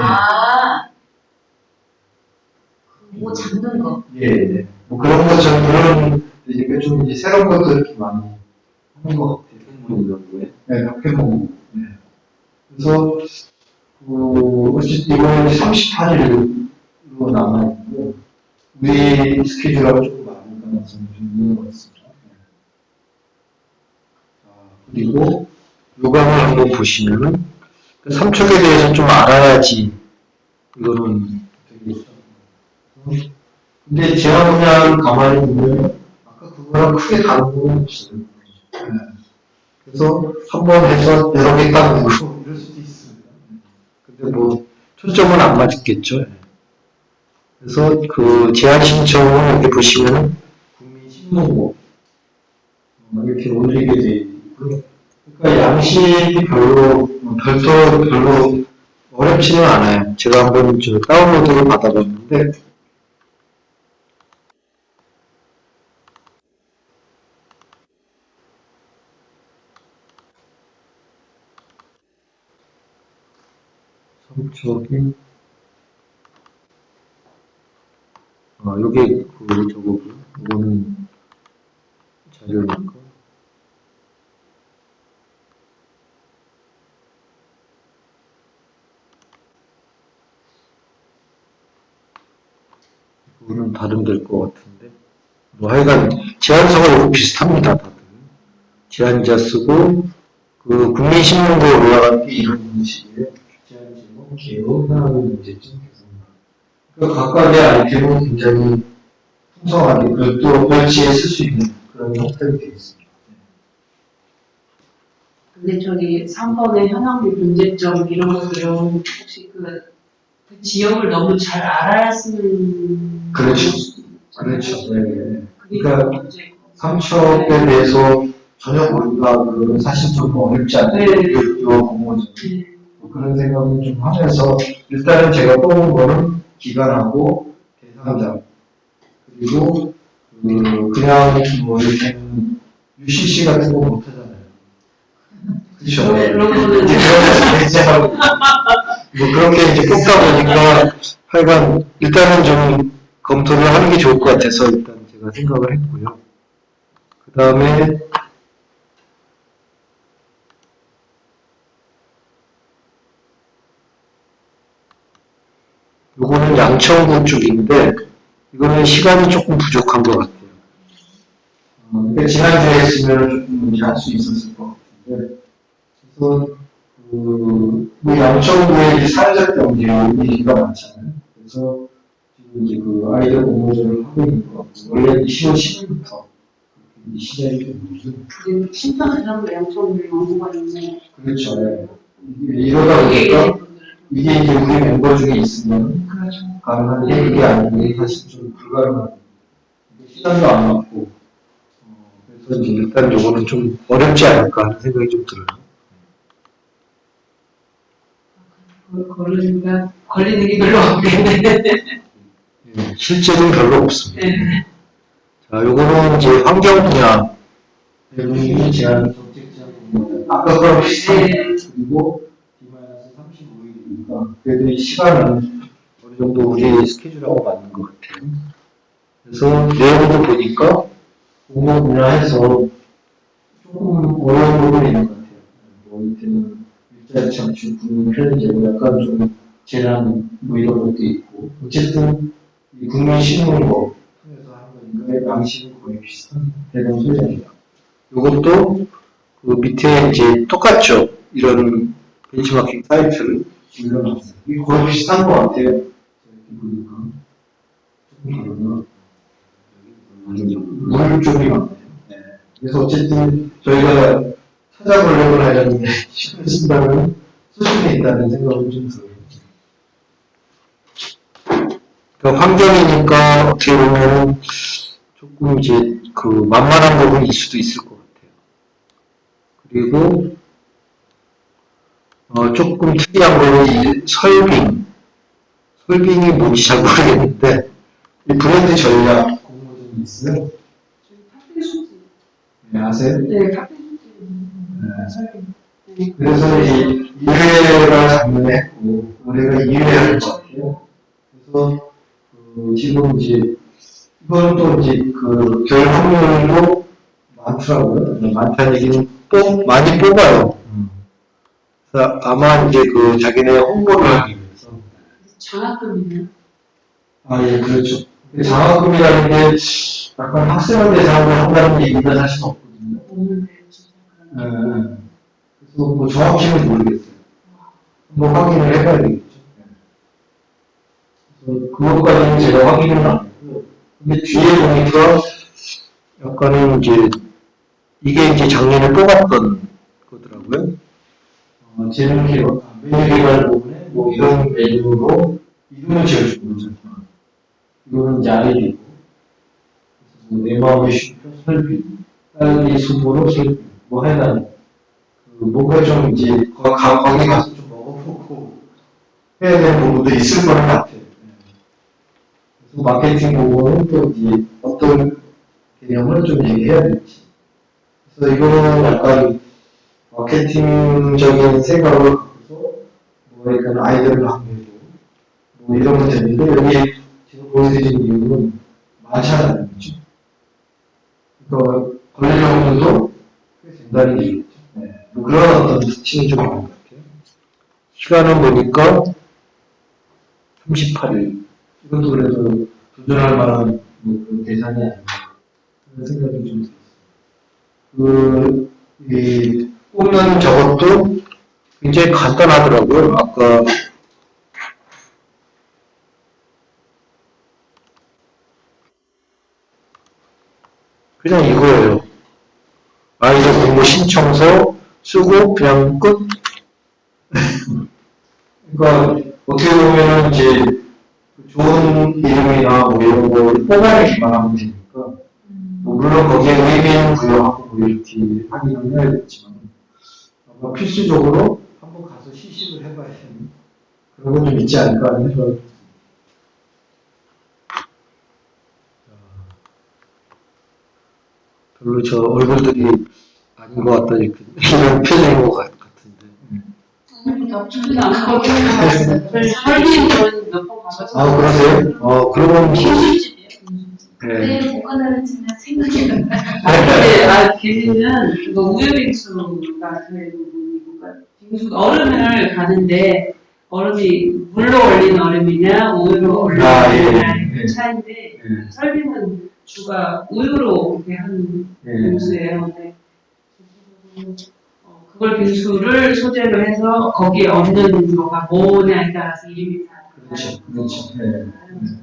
뭐 잡는 거. 예, 예. 뭐 그런 것처럼 그런 이제 좀 이제 새로운 것들 이렇게 많이 하는 것 같아요. 포켓몬이라고요? 네, 포켓몬. 네. 그래서 어쨌든 이번에 38일로 남아 있고 우리 스케줄하고 조금 맞는 가능성이 좀 있는 것 같습니다. 그리고 요강을 한번 보시면은 삼척에 대해서 좀 알아야지 이거는 되겠죠. 근데 제가 그냥 가만히 보면 아까 그거랑 크게 다른 부분은 없어요. 네. 그래서 한번 해서 여러 개 딱 넣고 이럴 수도 있습니다. 근데 뭐 초점은 안 맞겠죠. 그래서 그 제한 신청을 이렇게 보시면은 국민 신문고 이렇게 올리게 돼 있고요. 그러니까 양식이 별로 어렵지는 않아요. 제가 한번 다운로드를 받아봤는데, 3척이, 요게 저거고요. 이거는 자료니까. 이거는 다른될 것 같은데. 뭐 하여간 제안서가 요거 비슷합니다. 다들. 제안자 쓰고, 국민신문고에 올라간 게 이런 식이에요. 제안 제목, 개요, 하나의 문제점, 개선만. 그러니까 각각의 아이템은 굉장히 풍성하게, 또 별치에 쓸 수 있는 그런 형태로 되어 있습니다. 근데 저기 3번의 현황비 문제점 이런 것들은 혹시 그 지역을 너무 잘 알아야 쓰는 그렇죠. 그럴 그렇죠. 수도 있어요. 네. 그게 그러니까 문제고. 삼척에 대해서 전혀 모르다 그러면 사실 좀 어렵지 않나요? 네. 요 공모전. 그런 생각을 좀 하면서 일단은 제가 뽑은 거는 기간하고 대상자 그리고 그냥 뭐 이렇게는 UCC 같은 거 못하잖아요. 그렇죠. 그런 거는 배제하고 뭐 그렇게 이제 뽑다 보니까 하여간 일단은 좀 검토를 하는 게 좋을 것 같아서 일단 제가 생각을 했고요. 그 다음에 요거는 양천구 쪽인데 이거는 시간이 조금 부족한 것 같아요. 그러니까 지난주에 했으면 조금 이제 할 수 있었을 것 같은데 그래서 뭐 양천구에 이제 사회적 경제 얘기가 많잖아요. 그래서 지금 이제 아이들 공모전을 하고 있는 것 같고 원래 10월 10일부터 시작이 됩니다. 신청 대상도 양쪽으로 연구가 있네. 그렇죠. 네. 이러다 보니까 이게 이제 우리 멤버 중에 있으면 가능한데 그게 아니면 사실 좀 불가능한 시간도 안 맞고 그래서 이제 일단 요거는 좀 어렵지 않을까 하는 생각이 좀 들어요. 걸리는 게 별로 없겠네. 실제로는 별로 없습니다. 자, 요거는 이제 환경 분야 대부분이 제한 정책자 아까 그런 비슷한 그리고 D-35일이니까 그래도 이 시간은 어느 정도 우리 스케줄하고 맞는 것 같아요. 그래서 내용도 보니까 공모 분야에서 조금 어려운 부분이 있는 것 같아요. 뭐 이때는 일자리 창출, 국민 편의제고 약간 좀 재난 뭐 이런 것도 있고 어쨌든 이 국민 신문고 통해서 하는 거니까 양식은 거의 비슷한 대동 소재입니다. 이것도 그 밑에 이제 똑같죠. 이런 벤치마킹 사이트를 올려놨어요. 이게 거의 비슷한 것 같아요. 이렇게 보니까 조금 다르나? 물 쪽이 많네요. 네. 그래서 어쨌든 저희가 찾아보려고 하였는데 시간을 쓴다면 수준에 있다는 생각이 좀 들어요. 그러니까 환경이니까 어떻게 보면 조금 이제 만만한 부분일 수도 있을 것 같아요. 그리고 조금 특이한 거는 이 설빙이 뭔지 잘 모르겠는데 이 브랜드 전략 공모전이 있어요. 네, 아세요? 네, 카페 네. 그래서 이 1회가 작년에 했고 올해가 2회 할 것 같아요. 그래서 지금 이제 이건 또 이제 별 확률도 많더라고요. 많다는 얘기는 많이 뽑아요. 그래서 아마 이제 자기네 홍보를 하기 위해서. 장학금이요? 아, 예, 그렇죠. 장학금이라는 게 약간 학생을 대상으로 한다는 얘기가 사실 없거든요. 그래서 뭐 정확히는 모르겠어요. 한번 확인을 해봐야 되겠죠. 그래서 그것까지는 제가 확인을 안 했고. 근데 뒤에 보니까 약간은 이제 이게 이제 작년에 뽑았던 거더라고요. 재능 개발, 메뉴 개발 부분에 뭐 이런 메뉴로 이름을 지어주고 있잖아요. 이거는 이제 아이디고, 내 마음의 슈퍼 설비, 빨리 수보로 뭐 하여간 뭔가 좀 이제 거기 가서 좀 먹어보고 해야 되는 부분도 있을 거는 같아요. 그래서 마케팅 부분은 또 이제 어떤 개념을 좀 얘기해야 될지. 그래서 이거는 약간 마케팅적인 생각을 갖고서 뭐 약간 아이디어를 합내고 뭐 이런 건 되는데 여기 지금 보여드린 이유는 많잖아요. 그렇죠? 그러니까 권리 정도도 꽤 된다는 얘기죠. 네. 뭐 그런 어떤 특징이 좀 있는 것 같아요. 시간은 보니까 38일. 이것도 그래도 도전할 만한 뭐 그런 대상이 아닌가 그런 생각이 좀 들었어요. 이 뽑는 저것도 굉장히 간단하더라고요. 아까 그냥 이거예요. 아이들 공모 신청서 쓰고 그냥 끝. 그러니까 어떻게 보면 이제 좋은 이름이나 뭐 이런 걸 뽑아내기만 하면 되니까 뭐 물론 거기에 의미는 부여하고 뭐 이렇게 하기는 해야겠지만 아마 필수적으로 한번 가서 시식을 해봐야 되는 그런 건 좀 있지 않을까 하는 생각이 듭니다. 별로 저 얼굴들이 아닌 것 같다 이렇게 이런 표정인 것 같은데. 저는 안 가보고 설비는 저는 몇번 가봐서. 아 그러세요? 그러면 빙수집이에요. 네. 네, 못 가다르지만 생각이 안 나요. 근데 걔는 이거 우유빙수가 그래도 뭔가 빙수 얼음을 가는데 얼음이 물로 얼린 얼음이냐 우유로 얼린 얼음이냐 예. 차인데 예. 설비는 주가 우유로 이렇게 하는 예. 빙수예요. 근데 그걸 빙수를 소재로 해서 거기에 얹는 거가 뭐냐에 따라서 이름이 다 그렇죠. 그렇죠. 네.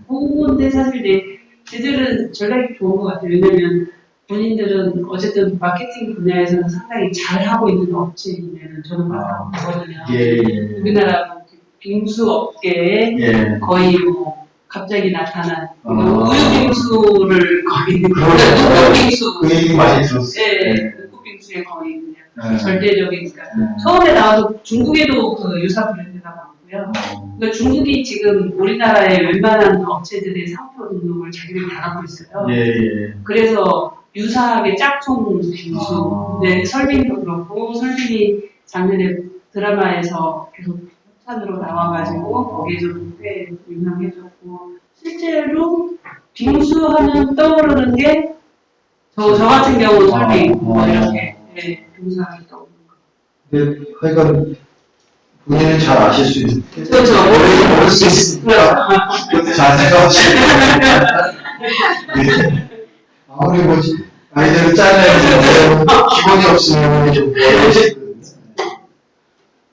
그건데 사실 이제 쟤들은 전략이 좋은 것 같아요. 왜냐면 본인들은 어쨌든 마케팅 분야에서는 상당히 잘하고 있는 업체이면 저는 항상 보거든요. 예. 우리나라 빙수 업계에 예. 거의 뭐 갑자기 나타난 아. 우유 빙수를 거의 그러네요. 빙수 그 얘기 많이 들었어요. 예, 눈꽃 빙수의 거의 그냥 네. 절대적이니까 처음에 나와서 중국에도 그 유사 브랜드가 많고요. 그러니까 중국이 지금 우리나라의 웬만한 업체들의 상표 등록을 자기들이 다 갖고 있어요. 예. 그래서 유사하게 짝퉁 빙수. 네, 설빙도 그렇고 설빙이 작년에 드라마에서 계속 협찬으로 나와가지고 거기에서도 꽤 유명해졌고 실제로 빙수 하면 떠오르는 게 저 같은 경우 설빙 뭐 이렇게 네, 빙수하게 떠오르는 거. 근데 하여간 본인은 잘 아실 수 있는. 그렇죠. 모를 수 있으니까 그것도 잘 생각하시고. 아무리 뭐 아이들을 짜내면 기본이 없으면 좀 어려워지거든요.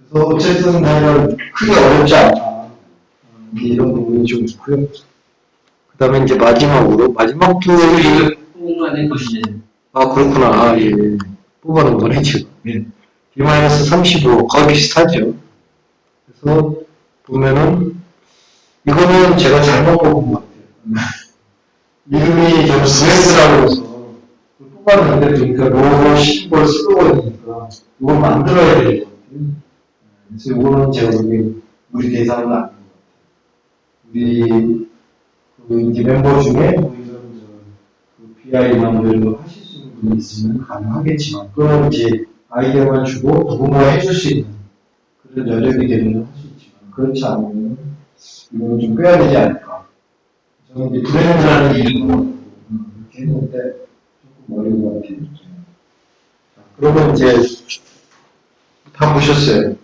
그래서 어쨌든 나는 크게 어렵지 않다. 이런 부분이 좀 있고요. 그 다음에 이제 마지막도 공간의 것이 그렇구나. 예. 뽑아놓은 거네, 지금. 예. D-35, 거의 비슷하죠. 그래서 보면은, 이거는 제가 잘못 뽑은 것 같아요. 이름이 좀 브랜드라고 해서 뽑았는데, 그러니까 로고, 심볼, 슬로건이니까, 이걸 만들어야 되거든요. 그래서 이거는 제가 우리 대상은 아닌 것 같아요. 우리, 이제 멤버 중에, BI나 뭐 이런 거 하실 수 있는 분이 있으면 가능하겠지만, 그건 이제 아이디어만 주고 누군가 해줄 수 있는 그런 여력이 되면 할 수 있지만, 그렇지 않으면 이거는 좀 빼야 되지 않을까. 저는 이제 브랜드라는 이름으로 이렇게 했는데, 조금 어려운 것 같아요. 자, 그러면 이제 다 보셨어요.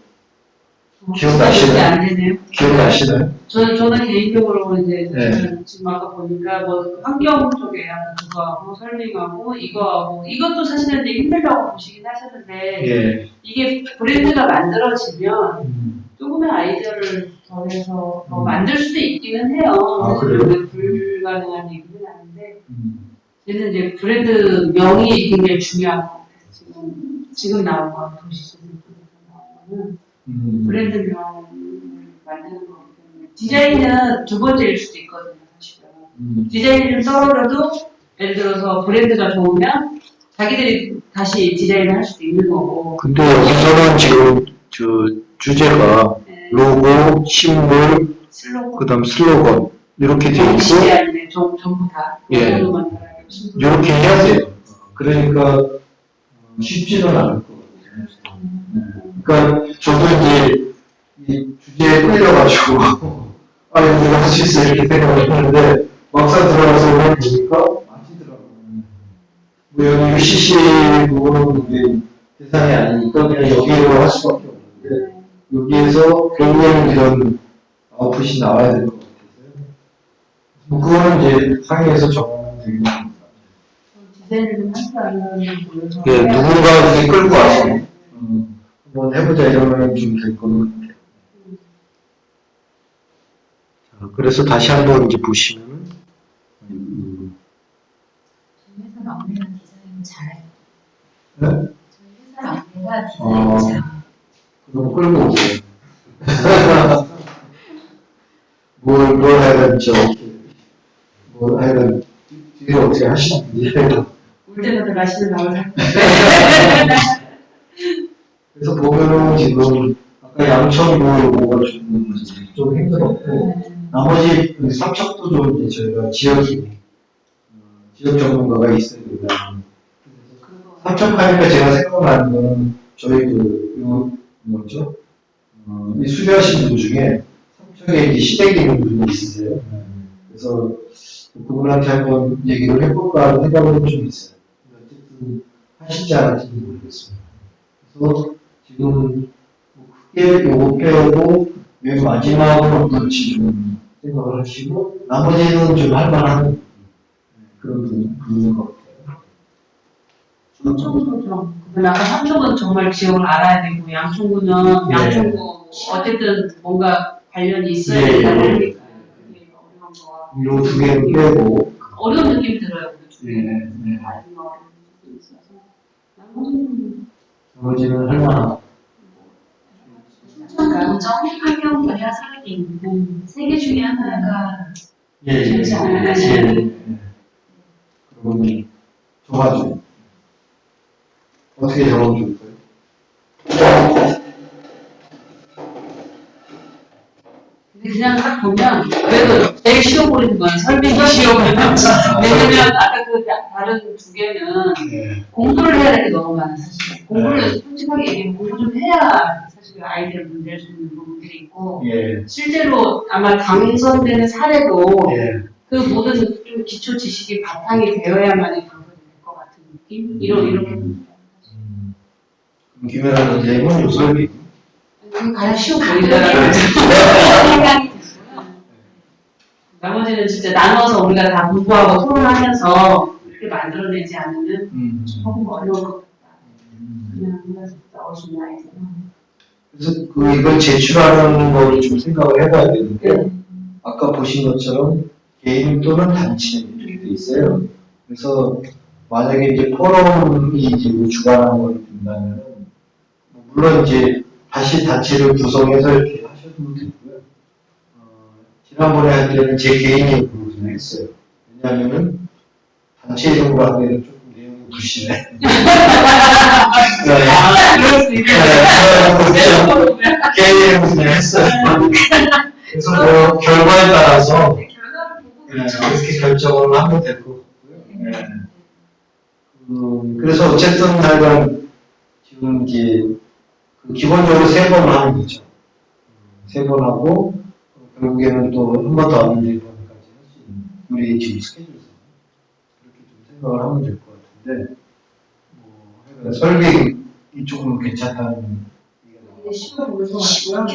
기억나시나요? 안 되네요. 기억나시나요? 저는 개인적으로 이제 네. 지금 아까 보니까 뭐 환경 쪽에 약간 그거하고 설빙하고 이거하고 이것도 사실은 이제 힘들다고 보시긴 하셨는데 예. 이게 브랜드가 만들어지면 조금의 아이디어를 더해서 더 만들 수도 있기는 해요. 아, 사실 그래요? 불가능한 얘기는 아닌데 얘는 이제 브랜드 명이 굉장히 중요한 것 같아요. 지금 나온 거 도시에서 나온 거는 브랜드 명을 만드는 거기 때문에 디자인은 두 번째일 수도 있거든요, 사실은. 디자인이 좀 떨어져도 예를 들어서 브랜드가 좋으면 자기들이 다시 디자인을 할 수도 있는 거고. 근데 여기서는 지금 주제가 네. 로고, 식물, 슬로건. 그다음 슬로건 이렇게 돼 정식이 있고 아니네. 전부 다. 예. 그것만 달아야 되고, 신분. 이렇게 해야 돼요. 그러니까 쉽지는 않을 것 같아요. 그러니까 저도 이제 이 주제에 끌려가지고 아 우리가 할 수 있어 이렇게 생각을 했는데 막상 들어가서 보니까 맞지더라고요. 뭐 여기 UCC 부분은 이게 대상이 아니니까 그냥 여기로 할 수밖에 없는데 여기에서 결국에는 이런 아웃풋이 나와야 될 것 같아서요. 뭐 그거는 이제 상위에서 정하면 되겠습니다. 디자인을 좀 할 줄 아는 보여서. 예, 누군가 이렇게 끌고 와서 한번 해보자 이러면 좀 될 것 같아요. 자, 그래서 다시 한번 이제 보시면 저희 회사 막내가 디자인 잘해요. 네? 저희 회사 막내가 디자인 잘해요. 그럼 끌고 오세요. 뭘 하여간 뭘 하여간 뒤에 어떻게 하시는지. 올 때마다 맛있는 나오자. 그래서 보면은 지금 아까 양천구 요거가 좀 힘들었고 나머지 삼척도 좀 이제 저희가 지역 전문가가 있어야 된다. 삼척하니까 제가 생각나는 거는 저희 뭐죠? 이 수료하신 분 중에 삼척에 이제 시댁이 있는 분이 있으세요. 그래서 그분한테 한번 얘기를 해볼까 하는 생각은 좀 있어요. 어쨌든 하실지 안 하실지 모르겠습니다. 그래서 지금 크게 요거 빼고 맨 마지막으로 어떨지 좀 생각을 하시고 나머지는 좀 할만한 그런 분인 것 같아요. 충청도 좀. 그다음에 아까 삼척은 정말 지역을 알아야 되고 양천구는 양천구 어쨌든 뭔가 관련이 있어야 된다고 하니까 그게 어려운 거와. 요 두 개를 빼고 어려운 느낌이 들어요. 그 두 개. 네. 나중에 어려운 느낌이 있어서. 나머지는 나머지는 할만하다. 충청도 환경 분야 설계 세 개 중에 하나가 되지 않을까 싶어요. 그러면 정하죠. 어떻게 정하면 좋을까요? 근데 그냥 딱 보면 그래도 제일 쉬워 보이는 건 설명이 쉬워 보이는 거죠. 왜냐면 아까 그 다른 두 개는 공부를 해야 될 게 너무 많아 사실. 공부를 솔직하게 얘기하면 공부 좀 해야 사실 아이디어를 낼 수 있는 부분들이 있고 실제로 아마 당선되는 사례도 그 모든 좀 기초 지식이 바탕이 되어야만이 당선이 될 것 같은 느낌? 이렇게 봅니다. 김연아 선생님은 요설비. 그게 가장 쉬워 보이더라고요. 생각이 들고요. 나머지는 진짜 나눠서 우리가 다 공부하고 토론하면서 이렇게 만들어내지 않으면 조금 어려울 것 같다. 그냥 진짜 어려운 아이디어. 그래서 이걸 제출하는 거를 좀 생각을 해봐야 되는데 아까 보신 것처럼 개인 또는 단체 이렇게 돼 있어요. 그래서 만약에 이제 포럼이 이제 주관하는 걸 된다면 물론 이제 다시 단체를 구성해서 이렇게 하셔도 되고요. 지난번에 할 때는 제 개인이 그룹을 했어요. 왜냐하면은 단체 이름으로 하기에는 조금 내용이 부실해. 그럴 수 있겠네요. 게임을 했어요. 그래서 뭐 결과에 따라서 결과를 보고 그렇게 결정을 하면 될 것 같고요. 그래서 어쨌든 하여간 지금 이제 기본적으로 3번 하는 거죠. 3번 하고 결국에는 또 한 번 더 하면 4번까지 할 수 있는 우리 지금 스케줄상 그렇게 좀 생각을 하면 될 것 같은데 하여간 설계이 조금 괜찮다는 이게 쉬워 보일 것 같고요.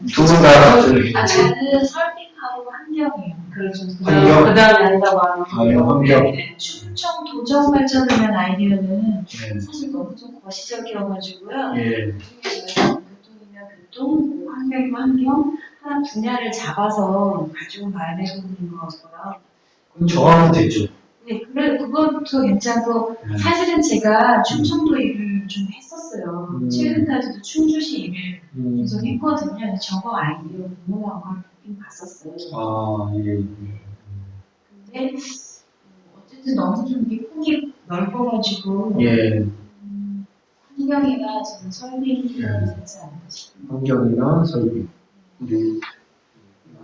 두 분 다 저렇게 저는 설빙하고 환경이에요. 그렇죠. 환경? 그 다음에 한다고 하면 환경. 충청 도정 발전을 위한 아이디어는 사실 너무 좀 거시적이어가지고요. 그중에 저희가 교통이면 교통, 뭐 환경이면 환경 하나 분야를 잡아서 가지고 말해보는 거고요. 그럼 정하면 되죠. 네, 그래 그것도 괜찮고 사실은 제가 충청도 일을 좀 했었어요. 최근까지도 충주시 일을 계속 했거든요. 저거 아이디어 공모나온 걸 보긴 봤었어요. 아, 예. 근데 어쨌든 근데 너무 좀 이게 폭이 넓어가지고 예, 환경이나 저는 설비가 되지 않나 싶어요. 환경이나 설비. 우리,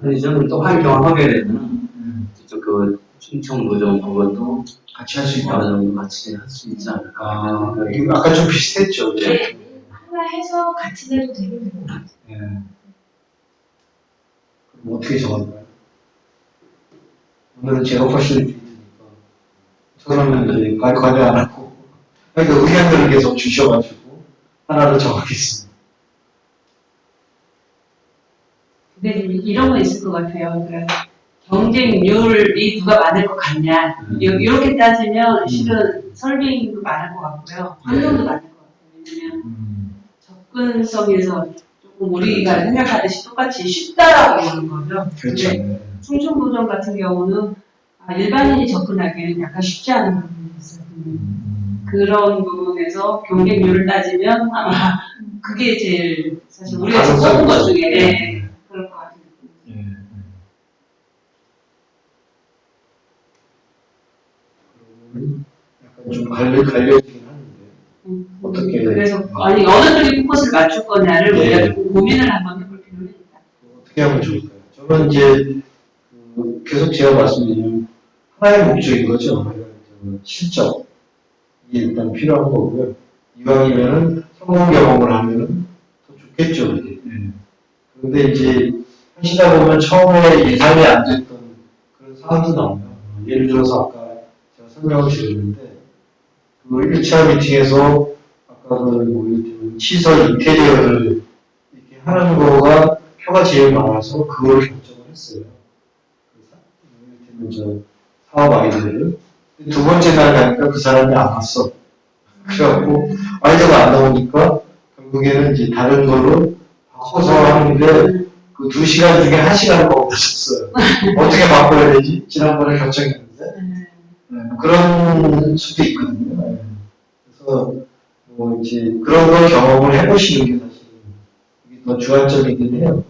편의점을 또 활용하게 되면 직접 그 충청 노점 그것도 같이 할 수 어느 있다. 정도 같이 할 수 있지 않을까. 아, 이거 아까 좀 비슷했죠. 네, 하나 해서 같이 내도 되게 되는 것 같아요. 예. 그럼 어떻게 정할까요? 오늘은 제로 퍼실리티니까 선언면들이 관여 안 하고 그러니까 의견들을 계속 주셔가지고 하나를 정하겠습니다. 근데 이런 거 있을 것 같아요. 그러니까 경쟁률이 누가 많을 것 같냐. 이렇게 따지면 실은 설비도 많을 것 같고요. 환경도 많을 것 같아요. 왜냐면 접근성에서 조금 우리가 생각하듯이 똑같이 쉽다라고 보는 거죠. 그렇죠. 근데 충청도점 같은 경우는 일반인이 접근하기에는 약간 쉽지 않은 부분이 있어요. 그런 부분에서 경쟁률을 따지면 아마 그게 제일 사실 우리가 지금 뽑은 것 중에 그럴 것 같아요. 예. 약간 좀 갈려지긴 하는데 어떻게 그래서 아니 어느 쪽에 포커스를 맞출 거냐를 우리가 조금 고민을 한번 해볼 필요는 있다. 어떻게 하면 좋을까요? 저는 이제 계속 제가 말씀드린 하나의 목적인 거죠. 실적 이게 일단 필요한 거고요. 이왕이면은 성공 경험을 하면은 더 좋겠죠. 이제. 그런데 이제 하시다 보면 처음에 예상이 안 됐던 그런 상황도 나옵니다. 예를 들어서 아까 제가 설명을 드렸는데 그 1차 미팅에서 아까 그 시설 인테리어를 이렇게 하는 거가 표가 제일 많아서 그걸 결정을 했어요. 이를테면 저 사업 아이디어를 두 번째 날 가니까 그 사람이 안 왔어. 그래갖고 아이디어가 안 나오니까 결국에는 이제 다른 걸로 바꿔서 하는데 그 2시간 중에 1시간을 거기다 썼어요. 어떻게 바꿔야 되지? 지난번에 결정했는데 그런 수도 있거든요. 그래서 뭐 이제 그런 걸 경험을 해보시는 게 사실 이게 더 주안점이긴 해요.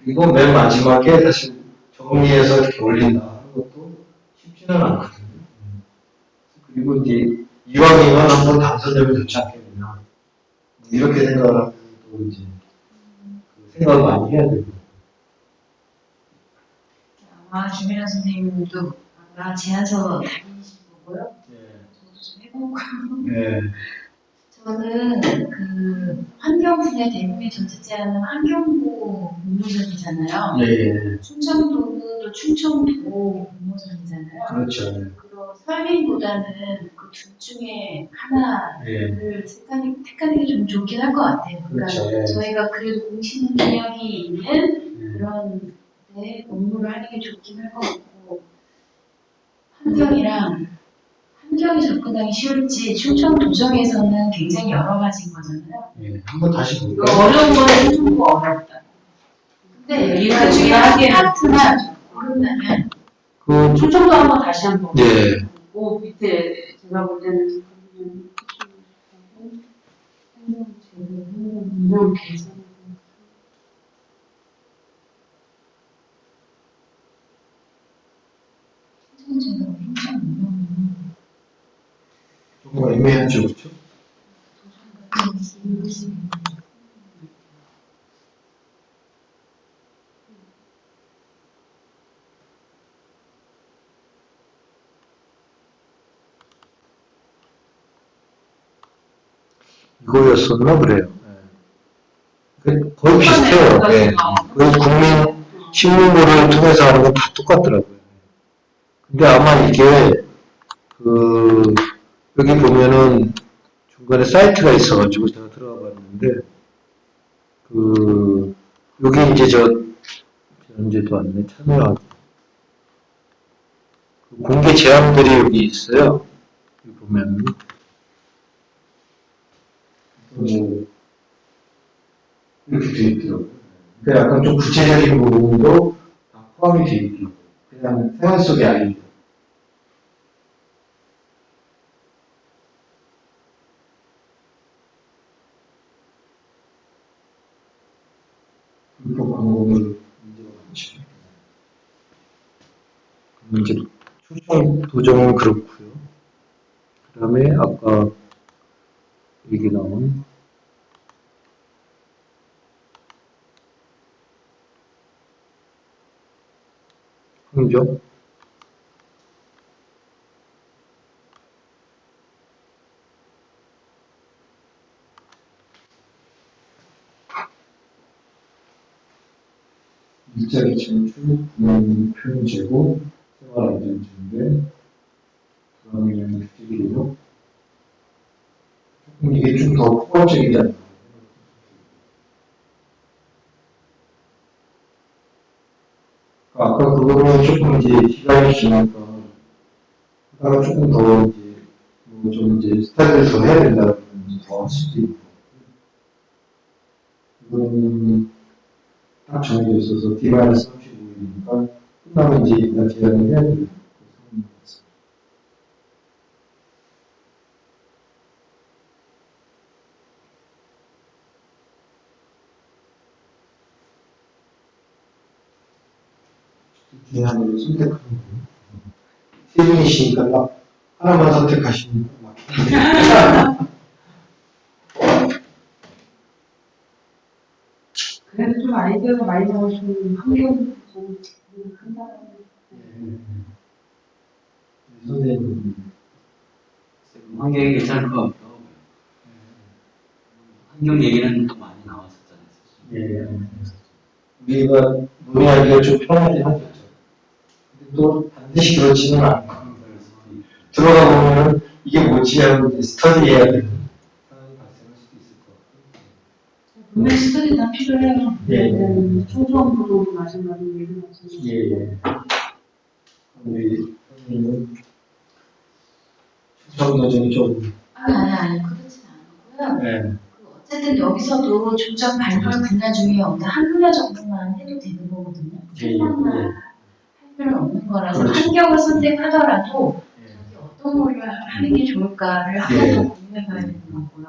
그리고 맨 마지막에 사실 정리해서 이렇게 올린다 하는 것도 쉽지는 않거든요. 그리고 이제 이왕이면 한번 당선되면 좋지 않겠느냐 이렇게 생각을 하면 또 이제 생각을 많이 해야 되고. 아마 주민아 선생님도 아까 제안서 다니신 거고요. 저도 좀 해보고. 네. 저는 그 환경 분야 대부분의 전체 제안은 환경부 공모전이잖아요. 예. 충청도는 또 충청도 공모전이잖아요. 그렇죠. 그런 설명보다는 그 둘 중에 하나를 택하는 게 좀 좋긴 할 것 같아요. 그러니까 그렇죠. 저희가 그래도 공신 능력이 있는 그런 데 업무를 하는 게 좋긴 할 것 같고 환경이 접근하기 쉬울지 충청도정에서는 굉장히 여러 가지인 거잖아요. 예. 한번 다시 볼까요? 어려운 거는 좀 어렵다. 근데 이 그 중에 한 파트만 고른다면 그, 충청도 한번 다시 한번 예. 보고 밑에 제가 볼 때는 운영 개선 충청도가 굉장히 유명한 조금 애매하죠. 그렇죠? 이거였었나 그래요. 거의 비슷해요. 예. 그래서 국민 신문고를 통해서 하는 건 다 똑같더라고요. 근데 아마 이게 여기 보면은 중간에 사이트가 있어가지고 제가 들어가 봤는데 여기 이제 언제도 왔네 참여하고 공개 제안들이 여기 있어요. 여기 보면 뭐 이렇게 돼 있더라고요. 그러니까 약간 좀 구체적인 부분도 다 포함이 돼 있더라고요. 그냥 생활 속의 아이디어. 불법 광고물 문제가 많죠. 그럼 이제 도정은 그렇고요. 그 다음에 아까 얘기 나온 흥정, 일자리 창출, 분양 표현 제고, 생활 안전 증대, 그다음에 규칙이요. 조금 이게 좀 더 포괄적이지 않나요? 아까 그거는 조금 이제 기간이 기니까, 하다가 조금 더 이제, 뭐 좀 이제 스타일을 더 해야 된다고 더 할 수도 있고. 이거는 딱 정해져 있어서 D-35일이니까 끝나면 이제 일단 계약을 해야 되는 상황인 것 같습니다. 둘 중에 하나를 선택하는 거예요. 세 분이시니까 막 하나만 선택하시면 막 그래도 좀 아이디어가 많이 나오시면 환경 좀 한다고. 선생님 환경이 괜찮을 것 같고 환경 얘기는 또 많이 나왔었잖아요. 사실. 우리가 논의하기가 좀 편하긴 하겠죠. 근데 또 반드시 그렇지는 않고 들어가 보면 이게 뭐지 하고 이제 스터디해야 되는 상황이 발생할 수도 있을 것 같아요. 분명히 스터디가 필요해요. 예. 총수원부도 마찬가지, 얘도 마찬가지. 예. 우리 선생님은 추천 과정이 좀 아니, 그렇진 않고요. 네. 어쨌든 여기서도 중점 발굴 분야 중에 어떤 한 분야 정도만 해도 되는 거거든요. 생각만 할 필요는 없는 거라서 그렇죠. 환경을 선택하더라도 예. 어떤 거를 하는 게 좋을까를 한번 더 고민해봐야 되는 거고요.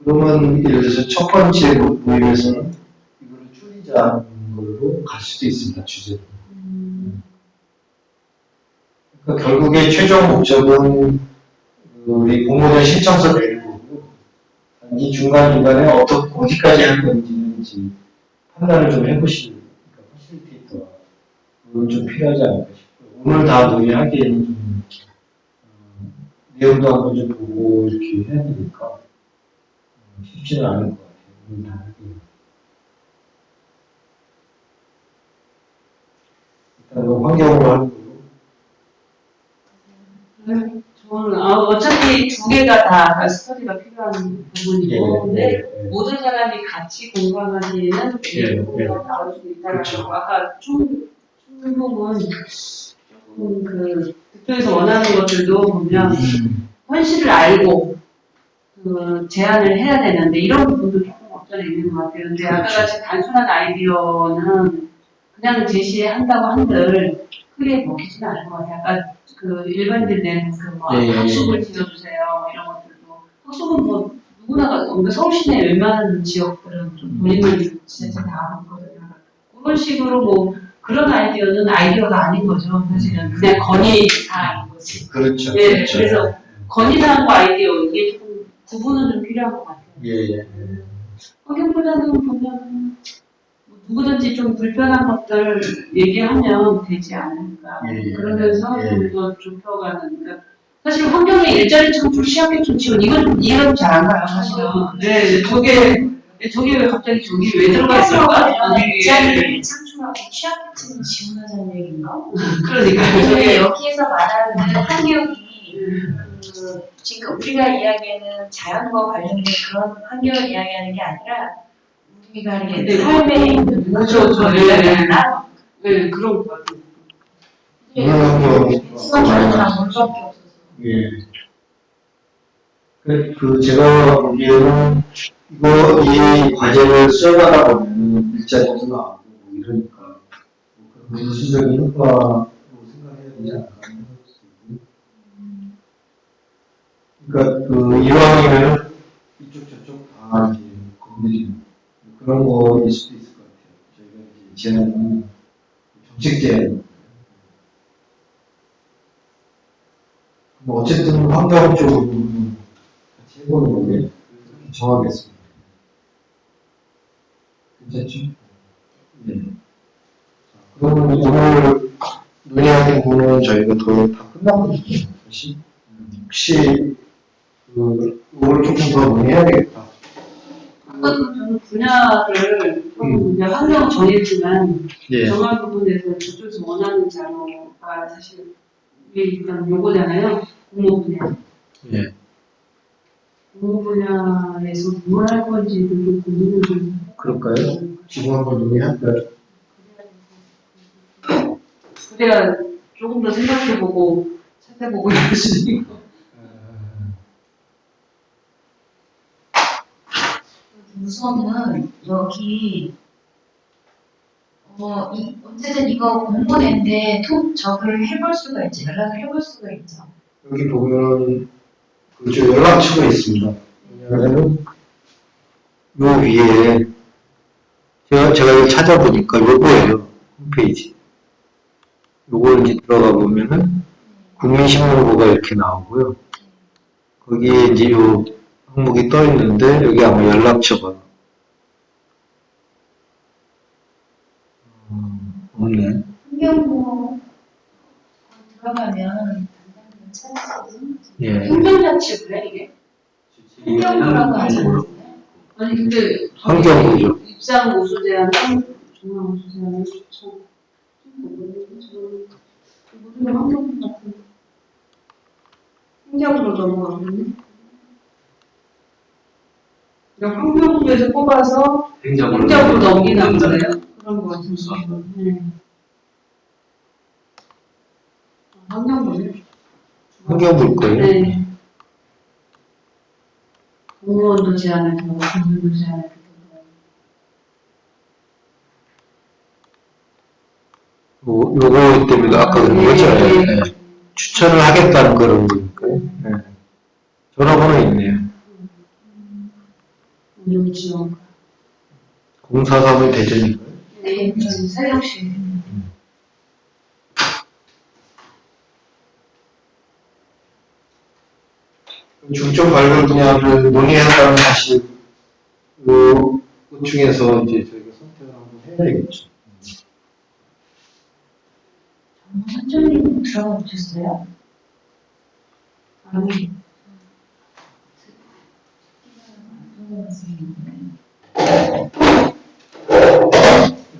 그러면 예를 들어서 첫 번째 모임에서는 이거를 줄이자는 걸로 갈 수도 있습니다. 주제로. 그러니까 결국에 최종 목적은 우리 공모전 신청서 내는 거고 단지 중간중간에 어디까지 할 건지는 이제 판단을 좀 해보시는 그러니까 퍼실리테이터가 그건 좀 필요하지 않을까 싶고요. 오늘 다 논의하기에는 좀 내용도 한번 좀 보고 이렇게 해야 되니까 쉽지는 않을 것 같아요. 오늘 다 하기에는. 일단 그 환경으로 하는 걸로. 저는 어차피 두 개가 다 스터디가 필요한 부분이고, 근데 모든 사람이 같이 공부하기에는 공부가 나올 수 있다는 거. 아까 충분은 조금 그쪽에서 원하는 것들도 보면 현실을 알고 그 제안을 해야 되는데 이런 부분도 조금 없잖아 있는 것 같아요. 근데 아까 같이 단순한 아이디어는 그냥 제시한다고 한들 크게 먹히지는 않을 것 같아요. 아까 그 일반인들 내는 그뭐 학습을 지어주세요 이런 것들도 학습은 뭐 누구나 근데 서울 시내 웬만한 지역들은 좀 본인들 진짜 다 하거든요. 그런 식으로 뭐 그런 아이디어는 아이디어가 아닌 거죠. 사실은 그냥 건의사인 거지. 그렇죠. 네, 그렇죠. 그래서 건의사항과 아이디어 이게 조금 구분은 좀 필요한 것 같아요. 예. 환경보다는 보면 누구든지 좀 불편한 것들 얘기하면 되지 않을까. 그러면서 좀 더 좁혀가는. 그러니까 사실 환경의 일자리 창출, 취약계 지원 이건 이해가 잘 안 가요, 사실은. 네, 저게 왜 갑자기 저기 왜 들어가 있을까? 일자리를 창출하고 취약계층을 지원하자는 얘기인가? 그러니까 저게 여기에서 말하는 환경이 지금 우리가 이야기하는 자연과 관련된 그런 환경을 이야기하는 게 아니라 우리가 이렇게 삶에 있는 그렇죠. 이야기하나? 네, 그런 것 같아요. 시간 다 물밖에 없어서. 예. 제가 보기에는 이 과제를 수행하다 보면 일자리도 나오고 이러니까 부수적인 효과로 생각해야 되지 않을까 생각했습니다. 그러니까 이왕이면 이쪽 저쪽 다 이제 건드리는 그런 거일 수도 있을 것 같아요. 저희가 이제 제안은 정책 제안. 뭐 어쨌든 환경 쪽으로 같이 해보는 게 정하겠습니다. 괜찮죠? 네. 그러면 오늘 논의하는 부분은 저희가 다 끝났거든요. 혹시 이걸 조금 더 논의해야 되겠다. 아까도 저는 분야를 조금 이제 환경 정했지만 예. 정할 부분에서 저쪽에서 원하는 자료가 사실 이게 일단 요거잖아요. 공모 분야. 예. 공모 분야에서 뭘 할 건지 되게 고민을 좀 그럴까요? 지금 한번 논의할까요? 그래야 조금 더 생각해보고 찾아보고 이럴 수 있고. 우선은 여기 어쨌든 이거 공모인데 적을 해볼 수가 있죠. 연락을 해볼 수가 있죠. 여기 보면 그쪽 연락처가 있습니다. 왜냐하면 요 위에 제가 여기 찾아보니까 요거예요. 홈페이지. 요걸 이제 들어가 보면은 국민신문고가 이렇게 나오고요. 거기에 이제 요 항목이 떠 있는데 여기 아마 연락처가 없네. 환경부 들어가면 담당자 찾았거든. 예. 행정자치 그래 이게? 환경부라고 하잖아요. 아니 근데 환경부죠. 입장 우수 제한, 중앙 우수 제한은 참 모든 게 환경부 같은 행정부로 넘어가거든요. 그러니까 환경부에서 뽑아서 행정으로 행정부로 넘기는 거예요. 그런 거 같은 거. 네. 환경부네. 환경부일 거예요. 네. 공무원도 제한을 두고 공무원도 제한을 두고. 요거 때문에 아까 그런 거잖아요. 네. 추천을 하겠다는 그런 거니까요. 네. 전화번호 있네요. 운영지원. 043은 대전인가요? 네, 저는 사역시. 중점 발굴 분야를 논의한다는 사실 그 중에서 이제 저희가 선택을 한번 해야 되겠죠. 선생님 들어가 보셨어요? 아니,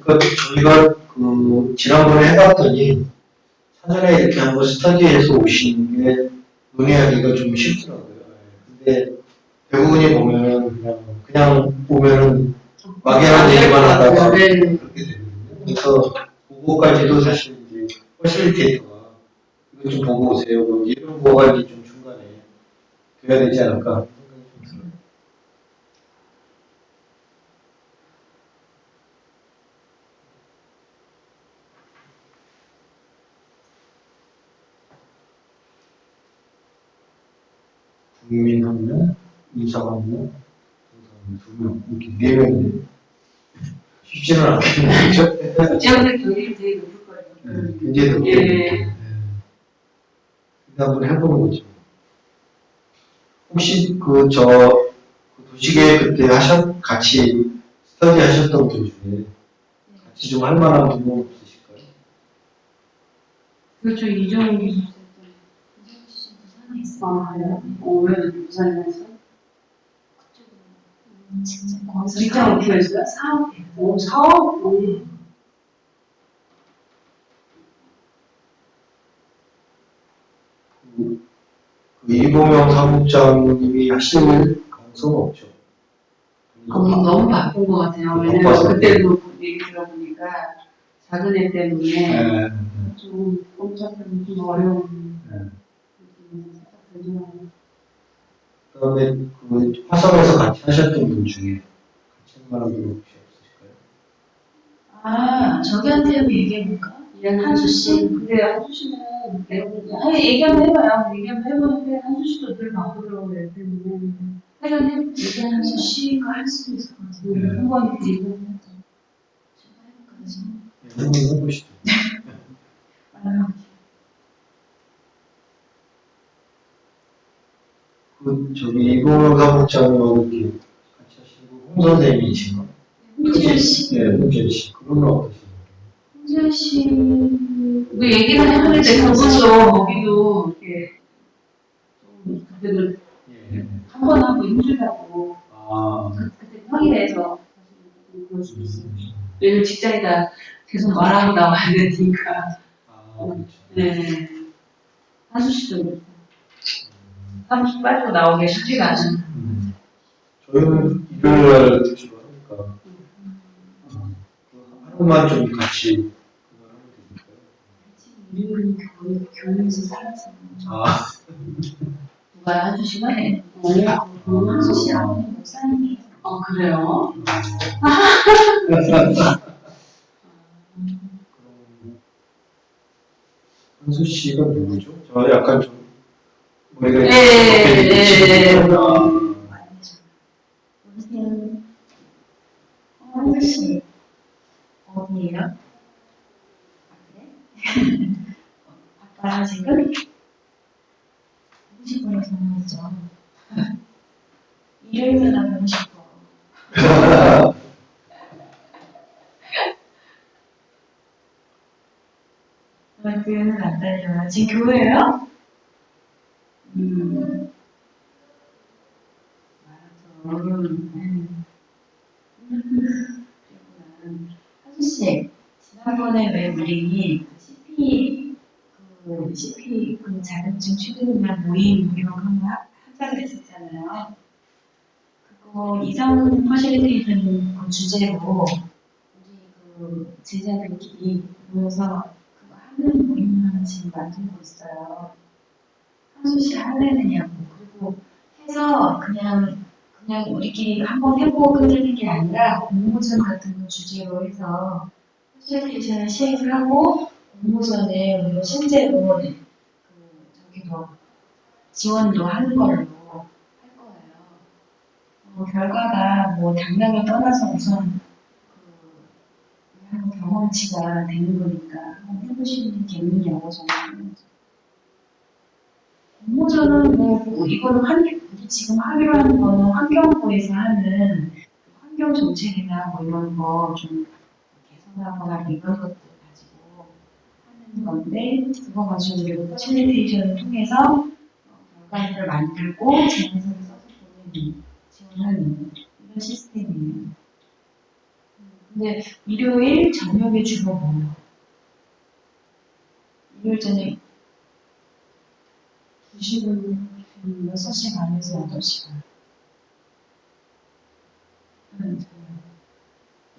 그러니까 저희가 그 지난번에 해봤더니 사전에 이렇게 한번 스터디해서 오시는 게 논의하기가 좀 쉽더라고요. 근데 대부분이 보면은 그냥 보면은 막연한 얘기만 하다가 네. 그렇게 되거든요. 그래서 그거까지도 사실 이제 퍼실리테이터가 이거 좀 보고 오세요. 뭐 이런 거가 이제 좀 중간에 돼야 되지 않을까 생각이 좀 들어요. 국민 한 명, 이사 한 명, 두 명, 이렇게 네 명이 쉽지는 않겠네요. 그죠? 제가 근데 경기를 되게 높을 거예요. 네, 굉장히 높게. 예. 근데 한번 해보는 거죠. 혹시 그 도시계획 그때 같이 스터디 하셨던 분 중에 같이 좀 할 만한 분은 없으실까요? 그렇죠, 이종기. 부산에 있어. 아, 그래요? 왜 부산에서? 진짜 직장 어떻게 했어요? 사업. 오, 사업? 그 이보명 사무장님이 하실 가능성은 없죠. 너무 바쁜 것 같아요. 왜냐면 바빠서. 그때도 얘기 들어보니까 작은 애 때문에 네. 좀 꼼짝하기 좀 어려운 느낌이 살짝 들더라고요. 그다음에 그 화성에서 같이 하셨던 분 중에 같이 할 만한 분 혹시 없으실까요? 아, 저기한테 얘기해볼까? 한수 씨? 근데 한수 씨는 얘기 한번 해봐요. 얘기 한번 해보는데 한수 씨도 늘 바쁘더라고요. 애 때문에. 회장님, 얘기 한수 씨가 할 수도 있을 것 같아요. 한번 얘기 한번 해보시죠. 저기 이봉화 목장님하고 이렇게 같이 하시고 홍 선생님이신가? 홍지연 씨. 네, 홍지연 씨. 그분은 어떠신가요? 홍지연 씨. 그 얘기는 했는데 그분도 거기도 이렇게 좀 그때는 예. 한 번 하고 힘들다고 아, 그때 평일에서 사실 그럴 수도 있어요. 왜냐면 직장에다 계속 말하고 나와야 되니까. 그렇죠. 네. 한수 씨도 그렇고. 한수 씨 빠지고 나오기 쉽지가 않은. 저희는 일요일 날 주로 하니까 하루만 좀 같이 그거 하면 되니까요. 우리는 거의 교회에서 살았잖아요. 아, 누가 한수 씨가? 네. 한수 씨 아버님 목사님이에요. 그래요? 한수 씨가 누구죠? 저 약간 좀 뭐 이렇게 예. 여보세요. 한수 씨 어디예요? 아, 그래? 아빠랑 지금 50분에 전화했죠. 일요일마다 보고 싶어. 왜 교회는 안 다녀요? 지금 교회예요? 하수 씨, 지난번에 왜 우리 CP 그 자격증 취득이나 모임 이런 거 하자고 했었잖아요. 그거 이상 퍼실리테이션 그 주제로 우리 그 제자들끼리 모여서 그거 하는 모임 하나 지금 만들고 있어요. 한수 씨 할래느냐고. 그리고 해서 그냥 우리끼리 한번 해보고 끝내는 게 아니라 공모전 같은 거 주제로 해서 퍼실리테이션을 시행을 하고 공모전에 우리가 실제로 저기 지원도 하는 걸로 할 거예요. 결과가 뭐 당장을 떠나서 우선 한번 경험치가 되는 거니까 한번 해보시는 게 재밌냐고 저는. 공모전은 뭐 이거는 우리 지금 하기로 하는 거는 환경부에서 하는 환경 정책이나 뭐 이런 거 좀 개선하거나 이런 것들 가지고 하는 건데 그거 가지고 우리가 퍼실리테이션을 통해서 결과를 만들고 재무서를 써서 보내는 지원하는 이런 시스템이에요. 근데 일요일 저녁에 주로 뭐요? 일요일 저녁 2시간 6시 반에서 8시간.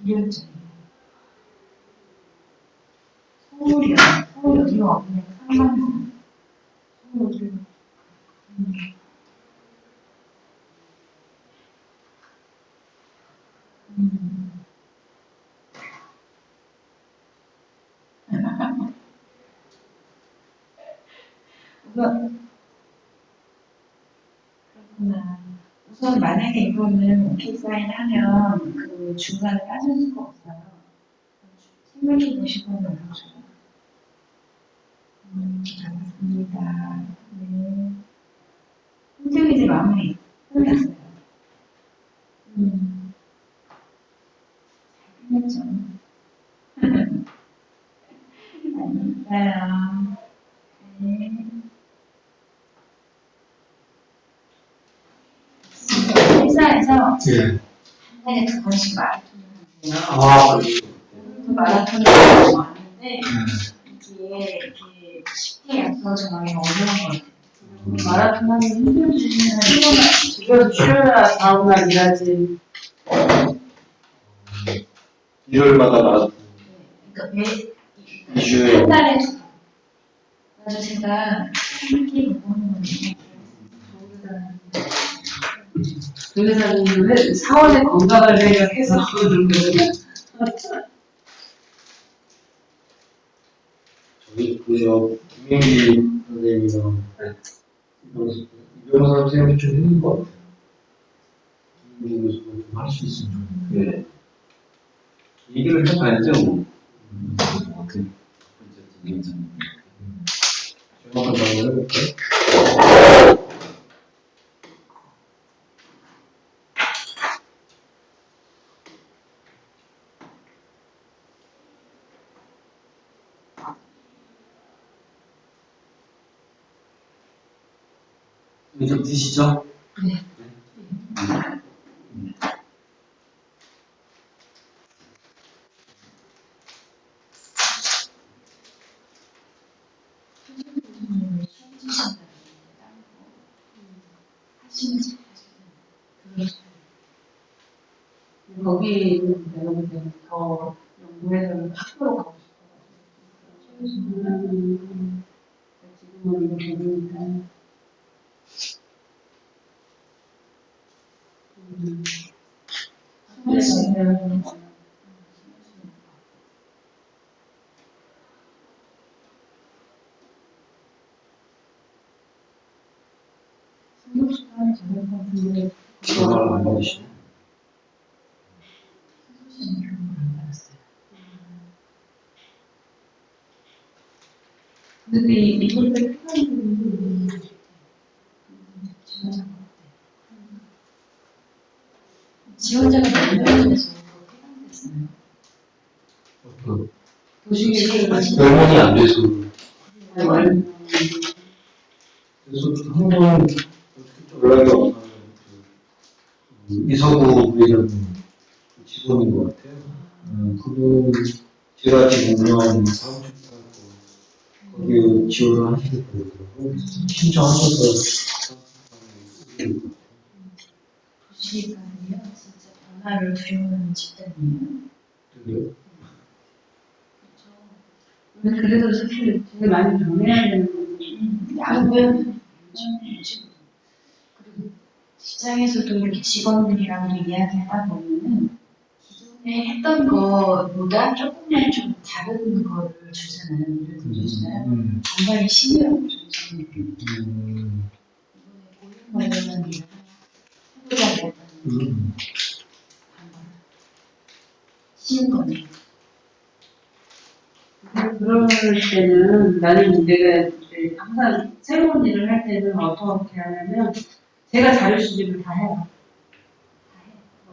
일요일 저녁. 서울이요. 서울 어디요? 그냥 상만. 서울 어디요? 우선 만약에 이거는 오케이 사인 하면 그 중간에 빠질 수가 없어요. 생각해 보시고 연락줘요. 알겠습니다. 네. 선생님 이제 마무리 끝났어요. 잘 끝냈죠. 안녕하세요. 네. 회사에서 예. 한 달에 2번씩 마라톤을 하세요. 아, 마라톤을 하고 왔는데 이게 이렇게 쉽게 약속 정하기 어려운 것 같아요. 마라톤 하면 힘들지. 집에서 쉬어야 다음날 일하지. 일요일마다 나와서 그러니까 매 2주에 한 달에 2번. 그래서 제가 함께 보는 건데 변호사님은 사원의 건강을 생각해서 그러는 거예요. 저희 그저 김민기 선생님이랑 이병사 선생님이 좀 힘든 것 같아요. 김민기 교수가 좀 할 수 있으면 좋겠는데. 네. 얘기를 해봐야죠. 그 제가 한번 해볼까요? 이거 좀 드시죠? 네. 거기 내가 볼 때는 더 연구해서 학교로 가고 싶어가지고. 지금은 이거 되니까. 전화를 안 받으시네. 근데 이걸 때 필요한 지원자가 몇 명이서 해당됐어요. 그 도시계획을 결혼이 안 돼서. 그래서 한번 연락이 없어서 이서구 부회장 직원인 것 같아요. 그분 제가 지금 운영하는 사무실하고 거기에 지원을 하시게 되더라고요. 신청하셔서 도시가는요, 진짜 변화를 두려워하는 집단이에요. 그래요. 근데 그래도 사실 제일 많이 변해야 되는 건 양면 그리고 직장에서도 이렇게 직원들이랑도 이야기하다 보면은 기존에 했던 것보다 조금만 좀 다른 거를 주잖아요. 예를 들어주잖아요. 정말 신뢰하고 주잖아요. 이번에 고용 관련한 일을 해보자 했다는 쉬운 거네. 그럴 때는 나는 내가 이제 항상 새로운 일을 할 때는 어떻게 하냐면 제가 자료 수집을 다 해요.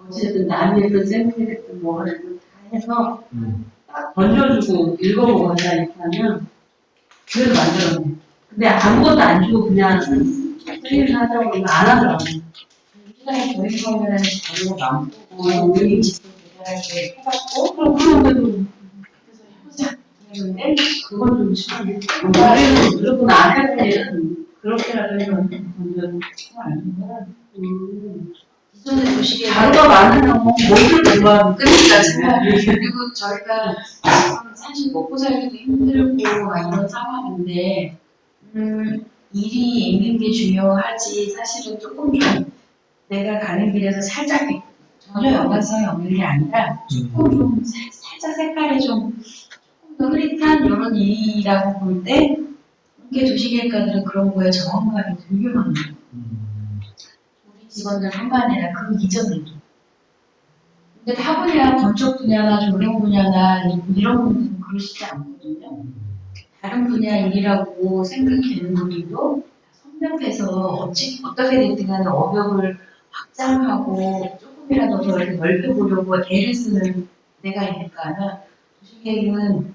어쨌든 남이 했든 쌤이 했든 뭐 하든 다 해서 딱 던져주고 읽어보고 하자 이렇게 하면 그래도 만들어내. 근데 아무것도 안 주고 그냥 생일을 하자고 그러면 안 하더라고요. 시간에 교육 관련한 자료가 많고 우리 직접 대결할 때 해봤고 그런데도 그래서 해보자 이랬는데 그건 좀 심하네. 우리는 무조건 안 할 때는 그렇게라도 해서 던져주고 아닌 거야. 기존의 도시계획 자료가 많으면 뭐를 공부하면 그러니까 정말 그리고 저희가 지금 사실 먹고 살기도 힘들고 이런 상황인데 일이 있는 게 중요하지 사실은 조금 좀 내가 가는 길에서 살짝 전혀 연관성이 없는 게 아니라 조금 좀 살짝 색깔이 좀 조금 더 흐릿한 이런 일이라고 볼 때 이게 도시계획가들은 그런 거에 정확하게 되게 많아요. 우리 직원들 뿐만 아니라 그 이전에도. 근데 타 분야, 건축 분야나 조경 분야나 이런 분들은 그러시지 않거든요. 다른 분야 일이라고 생각되는 분들도 선벽해서 어떻게 됐든 간에 어벽을 확장하고 조금이라도 더 이렇게 넓혀보려고 애를 쓰는 데가 있을까 하면 도시계획은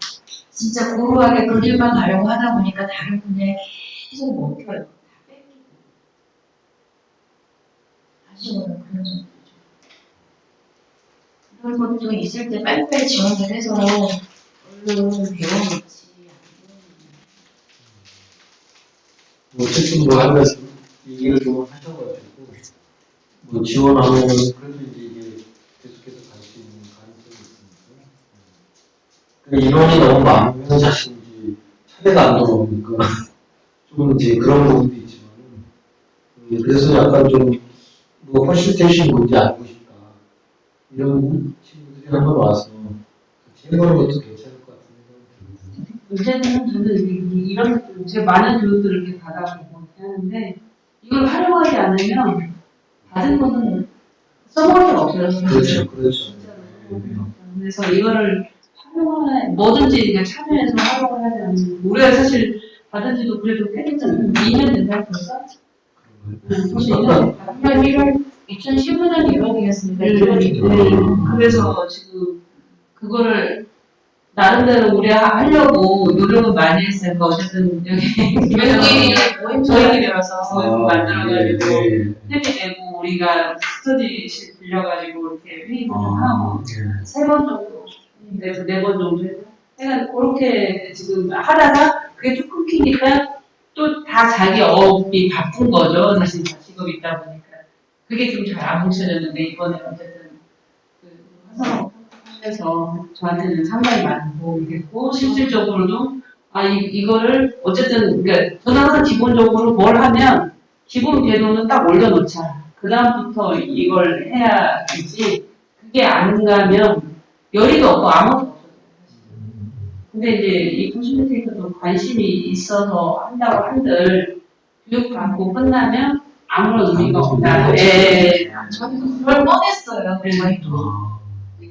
진짜 고루하게 그 길만 가려고 하다 보니까 다른 분야에 계속 먹혀요. 다 뺏기고. 아쉬워요. 그런 점도. 그런 것도 있을 때 빨리빨리 지원을 해서 얼른 배워놓지. 어쨌든 뭐 하면서 얘기를 좀 하셔가지고 뭐 지원하면 그래도 이제 이게 계속해서 갈 수 있는 가능성이 있으니까. 인원이 너무 많으면 사실 이제 차례가 안 돌아오니까 좀 이제 그런 부분도 있지만 그래서 약간 좀 뭐 퍼실테이션 뭔지 알고 싶다 이런 친구들이 한번 와서 같이 해보는 것도 괜찮을 것 같은 생각이 듭니다. 문제는 저는 이런 제가 많은 교육들을 이렇게 받아보고 하는데 이걸 활용하지 않으면 받은 거는 써먹을 데가 없어요. 그렇죠, 그렇죠. 그래서 이거를 뭐든지 이제 참여해서 활용을 하지 않으면 우리가 사실 받은 지도 그래도 꽤 됐잖아요. 2년 된다 벌써? 벌써 2년 작년 1월, 2015년 1월이었으니까 1월이 그래서 지금 그거를 나름대로 우리 하려고 노력은 많이 했어요. 그러니까 어쨌든 여기 저희끼리 모임 저희끼리라서 만들어가지고 네. 회비 내고 우리가 스터디실 빌려가지고 이렇게 회의도 좀 하고 네. 3번 정도 내서 4번 정도 해서 그냥 그렇게 지금 하다가 그게 쭉 끊기니까 또 다 자기 업이 바쁜 거죠. 사실 다 직업이 있다 보니까 그게 좀 잘 안 뭉쳐졌는데 이번에 어쨌든 그 화성에서 저한테는 상당히 많은 도움이 됐고 실질적으로도 이거를 어쨌든 그러니까 저는 항상 기본적으로 뭘 하면 기본 궤도는 딱 올려놓자. 그 다음부터 이걸 해야지. 그게 안 가면 열의도 없고 아무것도 없어요. 근데 이제 이 코스메틱도 관심이 있어서 한다고 한들 교육받고 끝나면 아무런 의미가 없다. 예. 저희도 그럴 뻔했어요. 저희도.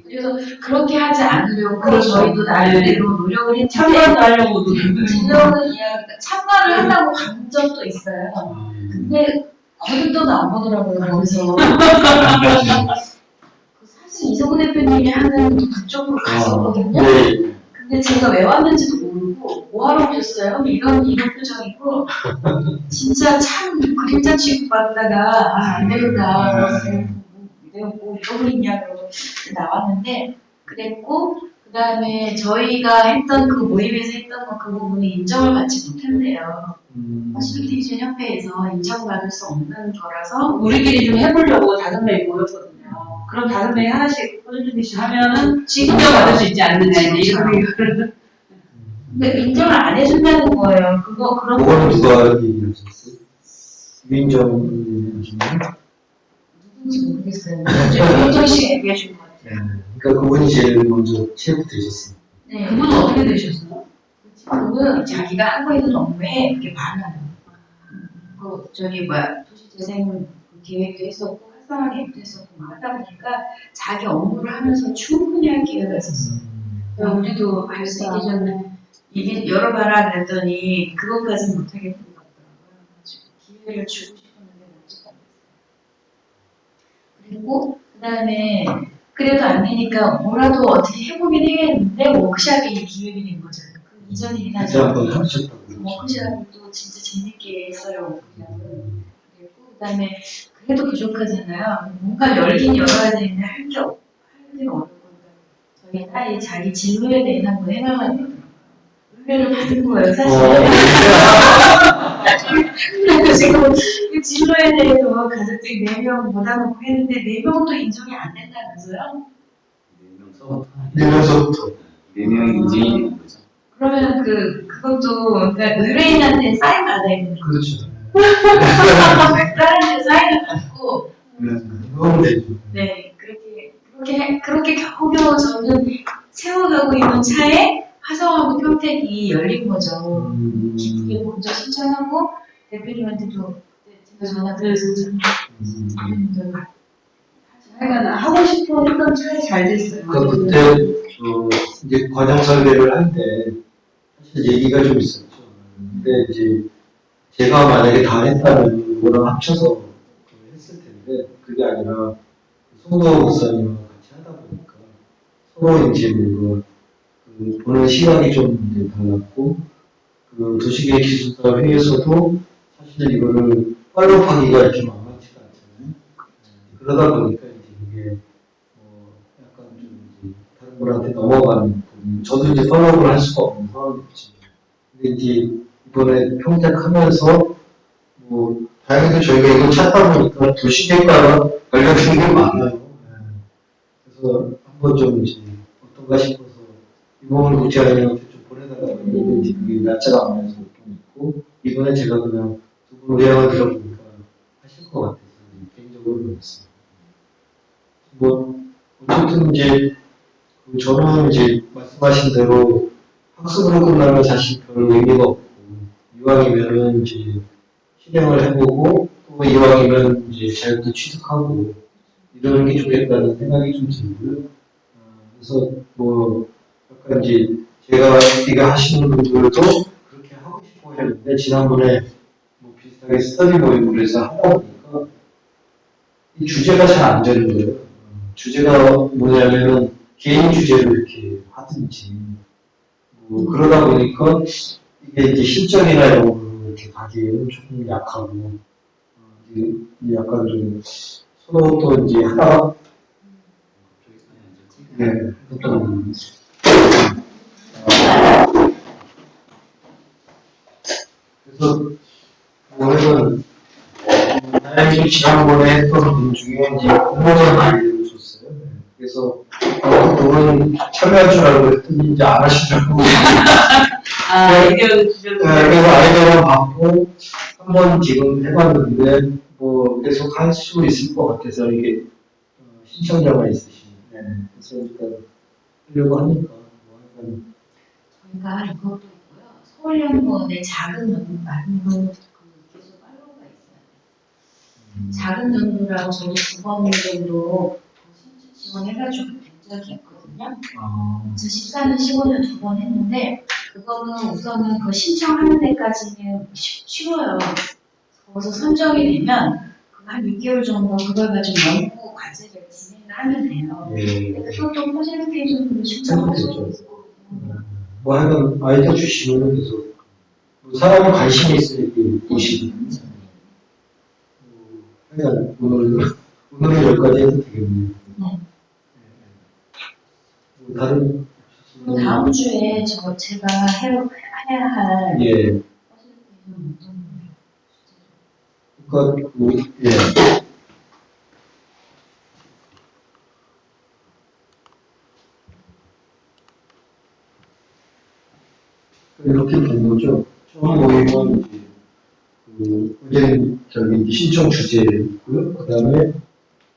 그래서 그렇게 하지 않으려고 그렇죠. 저희도 나름대로 노력을 했는데 참관도 하려고 진로는 참가를 한다고 간 적도 있어요. 근데 거듭도 안 보더라고요. 거기서 사실 이성훈 대표님이 하는 그쪽으로 갔었거든요. 네. 근데 제가 왜 왔는지도 모르고 뭐 하러 오셨어요? 이런 표정이고 진짜 참 그림자 취급받다가 안 되겠다. 내가 뭐 이러고 있냐고 나왔는데 그랬고 그 다음에 저희가 했던 그 모임에서 했던 거 그 부분에 인정을 받지 못한대요. 퍼실리테이션 협회에서 인정받을 수 없는 거라서 우리끼리 좀 해보려고 5명이 모였거든요. 그럼 5명이 하나씩 퍼즐리테이션 하면은 지금 인정받을 수 있지 않느냐 이제 이런 얘기를. 근데 인정을 안 해준다는 거예요. 그런 그거는 누가 얘기하셨어요? 민정님이신가요? 누군지 모르겠어요. 윤정 씨가 얘기해 준 것 같아요. 네. 그러니까 그분이 제일 먼저 체육 되셨어요. 네. 그분은 어떻게 되셨어요? 그분은 자기가 하고 있는 업무에 그게 많아요. 도시재생 기획도 했었고 활성화 계획도 했었고 막 하다 보니까 자기 업무를 하면서 충분히 할 기회가 있었어요. 우리도 할 수 있기 전에 이게 열어봐라 그랬더니 그것까지는 못하겠는 것 같더라고요. 그래가지고 기회를 주고 싶었는데 못했다. 그리고 그 다음에 그래도 안 되니까 뭐라도 어떻게 해보긴 해야겠는데 워크샵이 기획이 된 거잖아요. 그 이전이긴 그때 하죠. 한번 하셨다고. 워크샵을 또 진짜 재밌게 했어요. 그리고 그 다음에 그래도 부족하잖아요. 뭔가 열긴 열어야 되는데 할 게 어렵고 저희 딸이 자기 진로에 대해서 한번 해나가야 되더라고요. 의뢰를 받은 거예요, 사실. 그래가지고 그 진로에 대해서 가족들이 4명 모아놓고 했는데 4명도 인정이 안 된다면서요? 4명서부터. 4명이 인증이 되는 거죠. 그러면 그것도 그러니까 의뢰인한테 사인 받아야 되는 거죠. 그렇죠. 딸한테 사인을 받고 그건 되죠. 네 그렇게 겨우겨우 저는 세워가고 있는 차에 화성하고 평택이 열린 거죠. 기쁘게 먼저 신청하고 대표님한테도 제가 전화 드려서 하여간 하고 싶어 했던 차이 잘 됐어요. 그러니까 그때 이제 과정 설계를 할 때 사실 얘기가 좀 있었죠. 근데 이제 제가 만약에 다 했다면 뭐랑 합쳐서 했을 텐데 그게 아니라 송도 목사님과 같이 하다 보니까 서로 이제 그 보는 시각이 좀 이제 달랐고 그 도시계획 기술사 회의에서도 사실 이거를 팔로우하기가 이렇게 만만치가 않잖아요. 그러다 보니까 이제 이게 약간 좀 이제 다른 분한테 넘어가는 부분. 저도 이제 팔로우를 할 수가 없는 상황이었지. 근데 이제 이번에 평택하면서 다행히도 저희가 이걸 찾다 보니까 도시계획과 관련된 게 많아요. 그래서 한번 좀 이제 어떤가 싶어서 이봉을 국장님한테 좀 보내달라고 했는데 그게 날짜가 안 맞아서 좀 있고 이번에 제가 그냥 두 분 의향을 들어보니까 하실 것 같아서 개인적으로 그랬습니다. 어쨌든 이제 저는 이제 말씀하신 대로 학습으로 끝나면 사실 별 의미가 없고 이왕이면은 이제 실행을 해보고 또 이왕이면 이제 자격도 취득하고 이러는 게 좋겠다는 생각이 좀 들고요. 그래서 약간 이제 제가 하시는 분들도 그렇게 하고 싶어 하셨는데 지난번에 비슷하게 스터디 모임을 해서 하다 보니까 이 주제가 잘 안 되는 거예요. 주제가 뭐냐면은 개인 주제로 이렇게 하든지 그러다 보니까 이게 이제 실전이나 이런 거로 이렇게 가기에는 조금 약하고, 약간 좀 서로 또 이제 하다가, 네, 또, 그래서, 오늘은, 다행히 지난번에 했던 분 중에 이제 공모전 아이디어를 줬어요. 그래서, 그분 참여할 줄 알고 했더니 이제 안 하시더라고요. 아이디어를 주셔서. 그래서 아이디어만 받고, 한번 지금 해봤는데, 뭐, 계속 할 수 있을 것 같아서, 이게, 신청자가 있으시면, 그래서 일단, 하려고 하니까, 뭐, 약간, 저희가 이것도 있고요. 서울연구원의 작은 연구 많은 그 계속 팔로우가 있어요. 작은 연구라고 저도 9번 정도 지원해가지고 된 적이 있거든요. 2014년, 15년 2번 했는데 그거는 우선은 그 신청하는 데까지는 쉬워요. 거기서 선정이 되면 한 6개월 정도 그걸 가지고 연구 과제를 진행을 하면 돼요. 그것도 퍼센테이지로 신청할 수 있고. 뭐 하여간 아이디어 주시면 계속 사람이 관심이 있으니까 보시거든요. 하여간 오늘은 여기까지 해도 되겠네요. 네. 다른 다음 주에 제가 해야 할 예. 퍼센테이지는 어떤 그러니까 예. 이렇게 된 거죠. 처음 모임은 어제는 저기 신청 주제고요. 그다음에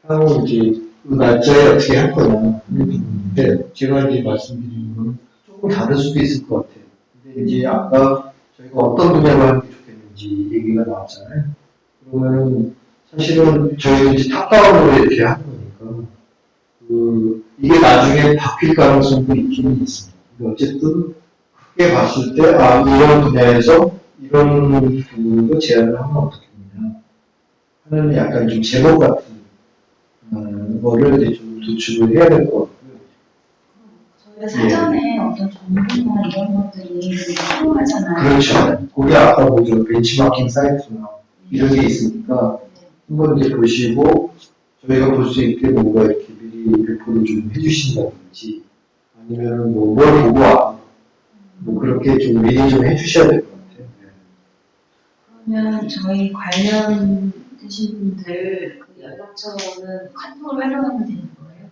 향후 이제 그 날짜에 어떻게 할 거냐. 근데 제가 이제 말씀드린 건 조금 다를 수도 있을 것 같아요. 근데 이제 아까 저희가 어떤 분야로 하는 게 좋겠는지 얘기가 나왔잖아요. 그러면은 사실은 저희는 이제 탑다운으로 이렇게 하는 거니까 이게 나중에 바뀔 가능성도 있기는 있습니다. 근데 어쨌든 크게 봤을 때 이런 분야에서 이런 거 제안을 하면 어떻겠느냐 하는 약간 좀 제목 같은 거를 이제 좀 도출을 해야 될 것 같고요. 저희가 사전에 어떤 정보나 이런 것들이 필요하잖아요. 그렇죠. 그게 아까 보죠. 벤치마킹 사이트나 이런 게 있으니까 한번 이제 보시고 저희가 볼 수 있게 뭔가 이렇게 미리 배포를 좀 해주신다든지 아니면 뭘 보고 그렇게 좀 미리 좀 해주셔야 될 것 같아요. 그러면 저희 관련되신 분들 그 연락처는 카톡을 활용하면 되는 거예요?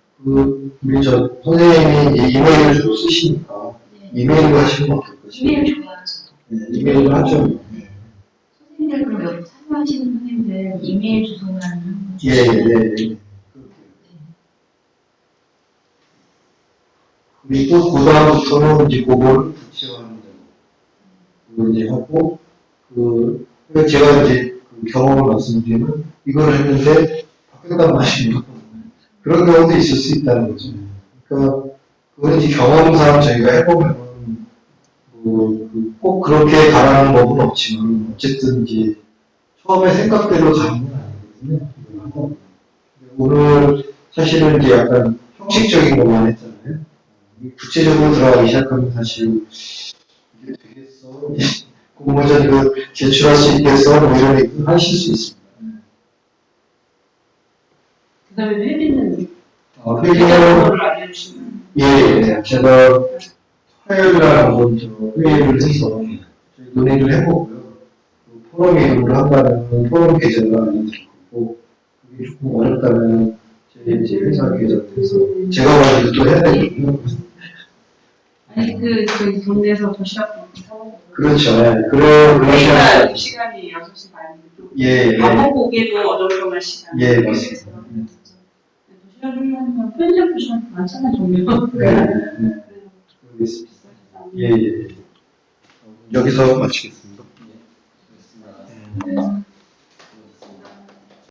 우리 선생님이 이메일을 좀 쓰시니까 이메일로 하시면 어떨까요? 이메일 좋아요, 저도. 네, 이메일로 하죠. 선생님들 그럼 여기 참여하시는 선생님들 이메일 주소만 한번 예, 주시면 예. 그리고 그 다음부터는 이제 그걸 구체화하는 대로 이제 하고 제가 이제 경험을 말씀드리면 이걸 했는데 바뀌었단 말이에요. 그런 경우도 있을 수 있다는 거죠. 그러니까 그건 이제 경험상 저희가 해보면 꼭 그렇게 가라는 법은 없지만 어쨌든 이제 처음에 생각대로 가는 건 아니거든요. 오늘 사실은 이제 약간 형식적인 것만 했잖아요. 구체적으로 들어가기 시작하면 사실 이게 되겠어? 공모전 이거 제출할 수 있겠어? 뭐 이런 얘기 하실 수 있습니다. 그 다음에 회비는 회의는 알려주시면. 예, 제가 화요일날 한번 회의를 해서 논의를 해보고요. 포럼 이름을 한다면 포럼 계정을 알려드릴 거고 그게 조금 어렵다면 제 이제 회사 계정에서 제가 와서 또 해야 되거든요. 아니 그 동네에서 도시락 사먹고. 그렇죠. 그런 시간이 6시 반이고. 예. 밥 먹고 오기에도 어정쩡한 시간. 예, 맞습니다. 도시락 하려면 편의점 도시락 많잖아요, 종류. 네. 알겠습니다. 예. 여기서 마치겠습니다.